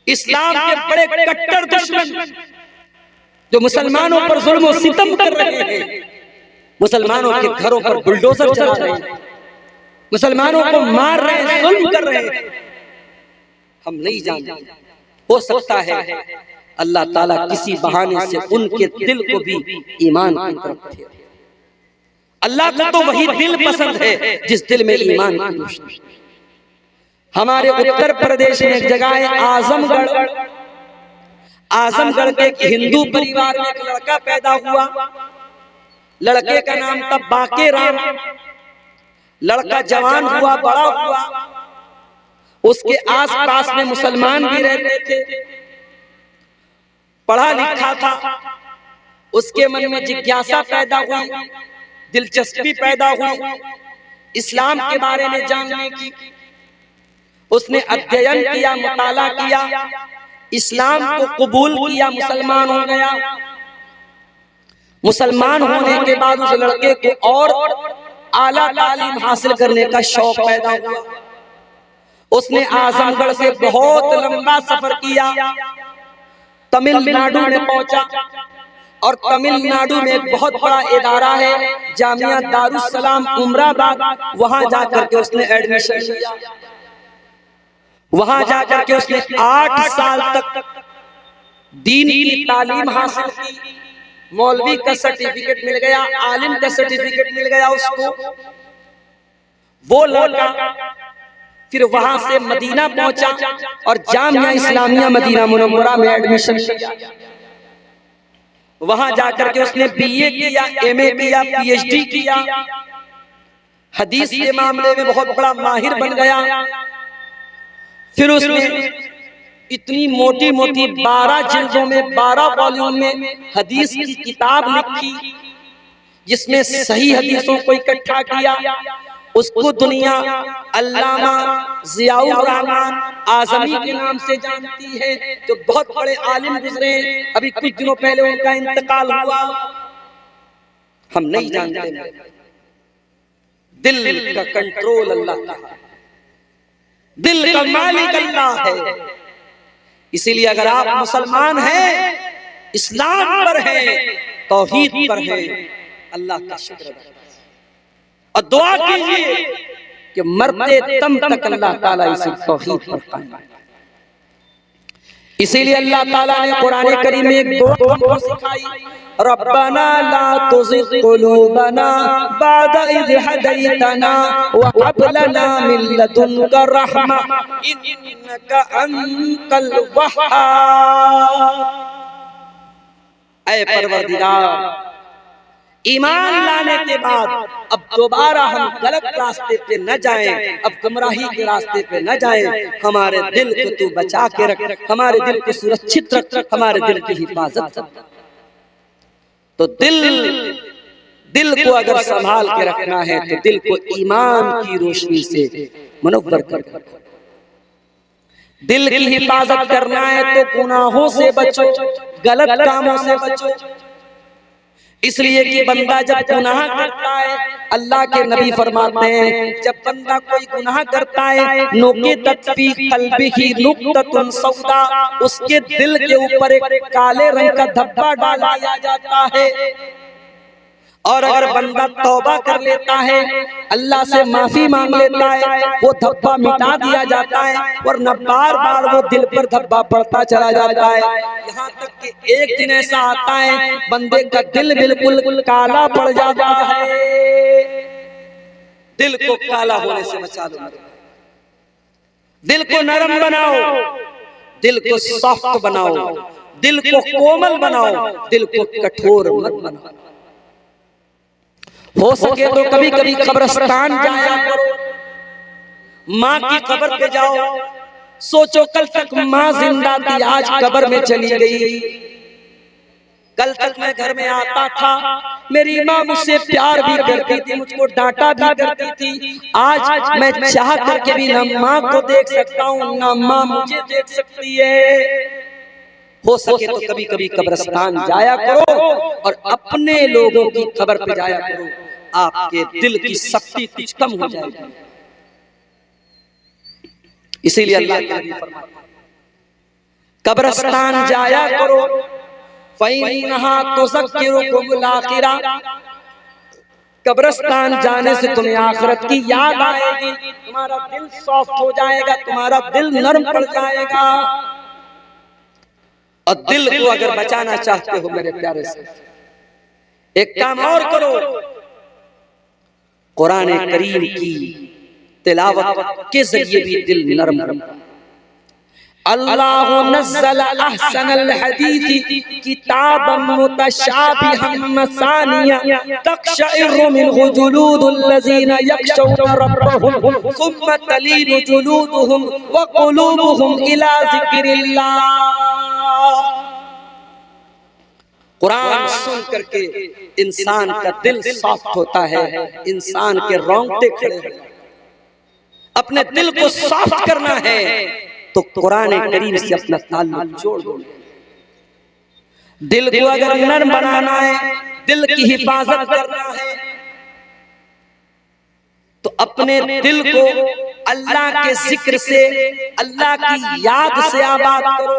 इस्लाम के बड़े कट्टर दुश्मन जो मुसलमानों पर जुल्म और सितम कर रहे हैं, मुसलमानों के घरों पर बुलडोजर चला रहे हैं, मुसलमानों को मार रहे हैं, जुल्म कर रहे हैं, हम नहीं जानते। हो सकता है अल्लाह ताला किसी बहाने से उनके दिल को भी ईमान की तरफ फेरे। अल्लाह को तो वही दिल पसंद है जिस दिल में ईमान की रोशनी। हमारे उत्तर प्रदेश में एक जगह है आजमगढ़। आजमगढ़ के एक हिंदू परिवार में एक लड़का पैदा हुआ। लड़के का नाम था बाके राम। लड़का जवान हुआ, बड़ा हुआ। उसके आसपास में मुसलमान भी रहते थे, पढ़ा लिखा था। उसके मन में जिज्ञासा पैदा हुई, दिलचस्पी पैदा हुई इस्लाम के बारे में जानने की। उसने अध्ययन किया, मुताला किया, इस्लाम को कबूल किया, मुसलमान हो गया। मुसलमान होने के बाद उस लड़के को और आला तालीम हासिल करने का शौक पैदा हुआ। उसने आजमगढ़ से बहुत लंबा सफर किया, तमिलनाडु में पहुंचा। और तमिलनाडु में एक बहुत बड़ा इदारा है जामिया दारुस्सलाम उमराबाद, वहां जाकर के उसने एडमिशन लिया। वहां जाकर के उसने 8 साल तक दीन की तालीम हासिल की। मौलवी का सर्टिफिकेट मिल गया, आलिम का सर्टिफिकेट मिल गया उसको। वो लड़का फिर वहां से मदीना पहुंचा और जामिया इस्लामिया मदीना मुनव्वरा में एडमिशन लिया। वहां जाकर के उसने बीए किया, एमए किया, पीएचडी किया। हदीस के मामले में बहुत बड़ा माहिर बन गया। फिर उसने इतनी मोटी मोटी 12 जिल्दों में, 12 वॉल्यूम में हदीस की किताब लिखी, जिसमें सही हदीसों को इकट्ठा किया। उसको दुनिया अल्लामा ज़ियाउर रहमान आज़मी के नाम से जानती है, जो बहुत बड़े आलिम गुजरे। अभी कुछ दिनों पहले उनका इंतकाल हुआ। हम नहीं जानते दिल का कंट्रोल अल्लाह का, दिल का मालिक अल्लाह है। इसीलिए अगर आप मुसलमान हैं, इस्लाम पर हैं, तौहीद पर हैं, अल्लाह का शुक्र और दुआ कीजिए कि मरते दम तक अल्लाह ताला इसे तौहीद पर कायम रखे। इसीलिए अल्लाह ताला ने कुरान करीम में एक दुआ सिखाई, रब्बना ला तुज़िग़ क़ुलूबना बअद इज़ हदैतना व हब लना मिन लदुनका रहमा इन्नका अंतल वह्हाब। ऐ परवरदिगार, ईमान लाने के बाद अब दोबारा हम गलत रास्ते पे न जाएं, अब गुमराही के रास्ते पे न जाएं। हमारे दिल को तू बचा के रख, हमारे दिल को सुरक्षित रख, हमारे दिल की हिफाजत कर। तो दिल को अगर संभाल के रखना है तो दिल को ईमान की रोशनी से मुनव्वर कर। दिल की हिफाजत करना है तो गुनाहों से बचो, गलत कामों से बचो। इसलिए कि बंदा जब गुनाह करता है, अल्लाह के नबी फरमाते हैं, जब बंदा कोई गुनाह करता है, नुक़ितत फी क़ल्बिही नुक़ततुन सौदा, उसके दिल के ऊपर एक काले रंग का धब्बा डाल दिया जाता है। और अगर बंदा तौबा कर लेता है, अल्लाह से माफी मांग लेता है, वो धब्बा मिटा दिया जाता है, और न बार बार वो दिल पर धब्बा पड़ता चला जाता है। यहाँ तक कि एक दिन ऐसा आता है बंदे का दिल बिल्कुल काला पड़ जाता है। दिल को काला होने से बचा लो, दिल को नरम बनाओ, दिल को सॉफ्ट बनाओ, दिल को कोमल बनाओ, दिल को कठोर मत बनाओ। हो सके तो कभी कभी कब्रिस्तान जाया करो, माँ की कब्र पे जाओ, सोचो कल तक माँ जिंदा थी, आज कब्र में चली गई। कल तक मैं घर में आता था, मेरी माँ मुझसे प्यार भी करती थी, मुझको डांटा भी करती थी। आज मैं चाह करके भी ना माँ को देख सकता हूँ, ना माँ मुझे देख सकती है। हो सके तो कभी कभी कब्रिस्तान जाया करो और अपने लोगों की कब्र पे जाया करो, आपके दिल की शक्ति कुछ कम हो जाएगी। इसीलिए अल्लाह के नबी फरमाते हैं कब्रिस्तान जाया करो, फ़इन्नहा तुज़क्किरुकुमुल आखिरा, कब्रिस्तान जाने से तुम्हें आखिरत की याद आएगी, तुम्हारा दिल सॉफ्ट हो जाएगा, तुम्हारा दिल नरम पड़ जाएगा। और दिल को अगर बचाना चाहते हो मेरे प्यारे से, एक काम और करो, कुरान करीम की तिलावत के जरिए भी दिल नरम हो। अल्लाह नज़्ज़ल अहसनल हदीसी किताबन मुतशाबिहन मसानिया तक़शइरु मिन्हु जुलूदुल लज़ीना यख़शौना रब्बहुम सुम्मा तलीनु जुलूदुहुम व क़ुलूबुहुम इला ज़िक्रिल्लाह। कुरान सुन करके इंसान का दिल सॉफ्ट होता है, इंसान के रोंगटे खड़े होते हैं। अपने दिल को सॉफ्ट करना है तो कुरान करीम से अपना ताल्लुक जोड़ दो। दिल को अगर नरम बनाना है, दिल की हिफाजत करना है, तो अपने दिल को अल्लाह के जिक्र से, अल्लाह की याद से आबाद करो,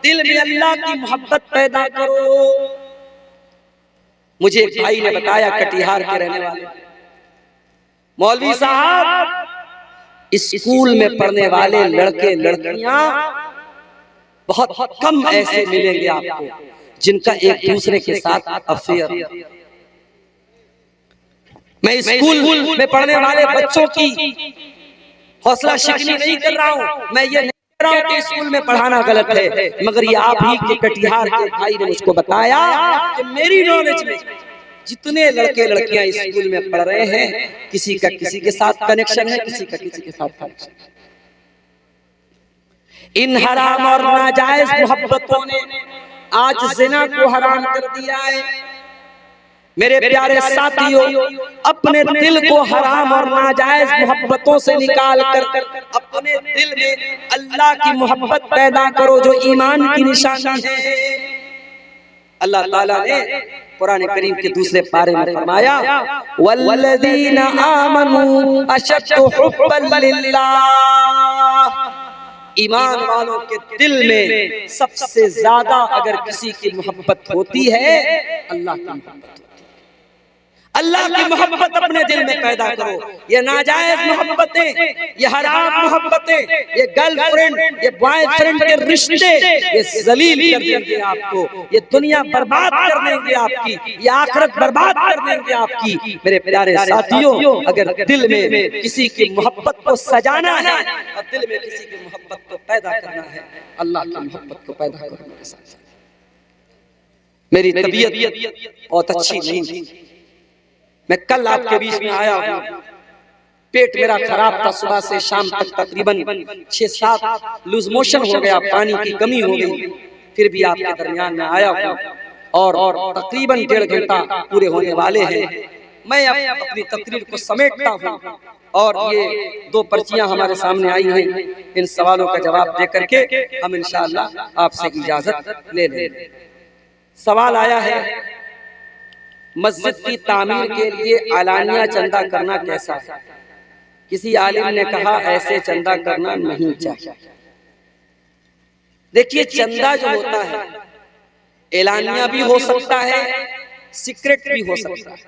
दिल में अल्लाह की मोहब्बत पैदा करो। मुझे एक भाई ने बताया, कटिहार के रहने वाले, मौलवी साहब, स्कूल में पढ़ने वाले लड़के लड़कियां बहुत कम ऐसे मिलेंगे आपको जिनका एक दूसरे के साथ अफेयर। मैं स्कूल में पढ़ने वाले बच्चों की हौसला शिकनी नहीं कर रहा हूं, मैं ये नहीं कह रहा हूं कि स्कूल में पढ़ाना गलत है, मगर ये आप ही के कटिहार के भाई ने मुझको बताया कि मेरी नॉलेज में जितने लड़के लड़कियां स्कूल में पढ़ रहे हैं, किसी का किसी के साथ कनेक्शन है, किसी का किसी के साथ कनेक्शन है। इन हराम और नाजायज मोहब्बतों ने आज जिना को हराम कर दिया है। मेरे प्यारे साथियों, अपने दिल को हराम और नाजायज मोहब्बतों से निकाल कर अपने दिल में अल्लाह की मोहब्बत पैदा करो, जो ईमान की निशानी है। अल्लाह ताला ने कुरान करीम के दूसरे पारे में फरमाया, वल्लज़ीना आमनू अशद्दु हुब्बन लिल्लाह, ईमान वालों के दिल में सबसे ज्यादा अगर किसी की मोहब्बत होती है, अल्लाह की मोहब्बत होती है। अल्लाह की मोहब्बत अपने दिल में पैदा करो। ये नाजायज मोहब्बतें, ये हराम मोहब्बतें, ये गर्लफ्रेंड, ये बॉयफ्रेंड के रिश्ते, ये जलील कर देंगे आपको, ये दुनिया बर्बाद कर देंगे आपकी, ये आखिरत बर्बाद कर देंगे आपकी। मेरे प्यारे साथियों, अगर दिल में किसी की मोहब्बत को सजाना है और दिल में किसी की मोहब्बत को पैदा करना है, अल्लाह की मोहब्बत को पैदा करो। मेरे साथ मेरी तबीयत बहुत अच्छी नहीं थी, मैं कल आपके बीच में आया हूँ, पेट मेरा खराब था, सुबह से शाम तक तकरीबन 6-7 लूज मोशन हो गया, पानी की कमी हो गई, फिर भी आपके दरमियान में आया हूँ और तकरीबन 1.5 घंटा पूरे होने वाले हैं। मैं अब अपनी तकरीर को समेटता हूँ और ये 2 पर्चियां हमारे सामने आई हैं, इन सवालों का जवाब दे करके हम इंशाअल्लाह आपसे इजाजत ले लें। सवाल आया है, मस्जिद की तामीर के लिए आलानिया चंदा करना कैसा है? किसी आलिम ने कहा ऐसे चंदा करना नहीं चाहिए। देखिए, चंदा जो होता है एलानिया भी हो सकता है, सीक्रेट भी हो सकता है।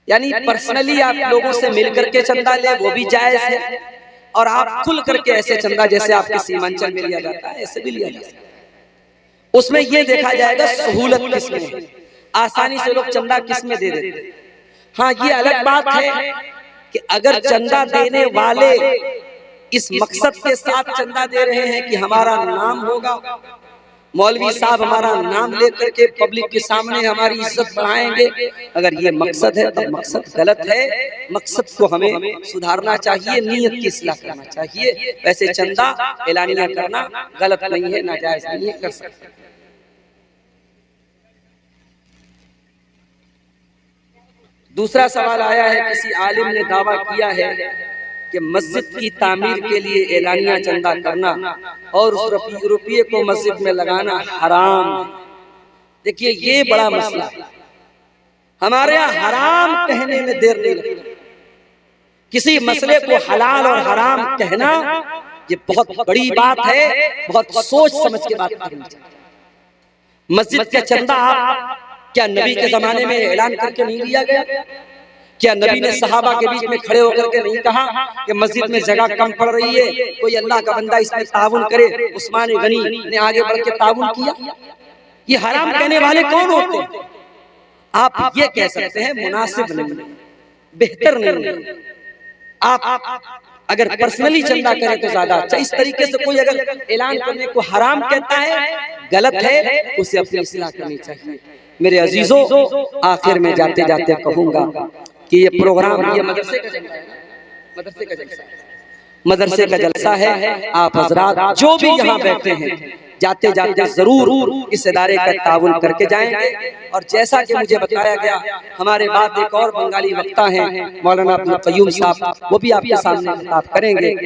यानी पर्सनली आप लोगों से मिलकर के चंदा ले, वो भी जायज है, और आप खुल करके ऐसे चंदा जैसे आपके सीमांचल में लिया जाता है ऐसे भी लिया जा सकता है। उसमें यह देखा जाएगा सहूलत किसमें है, आसानी से लोग चंदा किसमें दे देते हैं। हाँ, ये अलग बात है कि अगर चंदा देने वाले इस मकसद के साथ चंदा दे रहे हैं कि हमारा नाम होगा, मौलवी साहब हमारा नाम लेकर के पब्लिक के सामने हमारी इज्जत बढ़ाएंगे, अगर ये मकसद है तो मकसद गलत है। मकसद को हमें सुधारना चाहिए, नीयत की इस्लाह करना चाहिए। वैसे चंदा एलानिया करना गलत नहीं है, नाजायज नहीं है, कर सकते। दूसरा सवाल आया है, किसी आलिम ने दावा किया है कि मस्जिद की तामीर के लिए एलानिया चंदा करना और उस रुपये को मस्जिद में लगाना हराम है। देखिए, ये बड़ा मसला है। हमारे यहाँ हराम कहने में देर नहीं लगती। किसी मसले को हलाल और हराम कहना ये बहुत बड़ी बात है, बहुत सोच समझ के बात करनी चाहिए। मस्जिद का चंदा क्या नबी के जमाने में ऐलान करके नहीं लिया गया? क्या नबी ने सहाबा के बीच में खड़े होकर के नहीं कहा कि मस्जिद में जगह कम पड़ रही है, कोई अल्लाह का बंदा इसमें ताउन करे? उस्मान गनी ने आगे बढ़ के ताउन किया। ये हराम कहने वाले कौन होते हैं? आप ये कह सकते हैं मुनासिब नहीं, बेहतर नहीं। आप अगर पर्सनली चंदा करें तो ज्यादा अच्छा। इस तरीके से कोई अगर ऐलान करने को हराम कहता है, गलत है, उसे अपनी इस्लाह करनी चाहिए। मेरे अजीजों, आखिर में जाते जाते कहूंगा कि ये प्रोग्राम, ये मदरसे का जलसा है, मदरसे का जलसा है। आप हजरात जो भी यहाँ बैठे हैं, जाते जाते जरूर इस इदारे का ताउन करके जाएंगे। और जैसा कि मुझे बताया गया, हमारे बाद एक और बंगाली वक्ता हैं मौलाना अब्दुल कय्यूम साहब, वो भी आपके सामने खिताब करेंगे।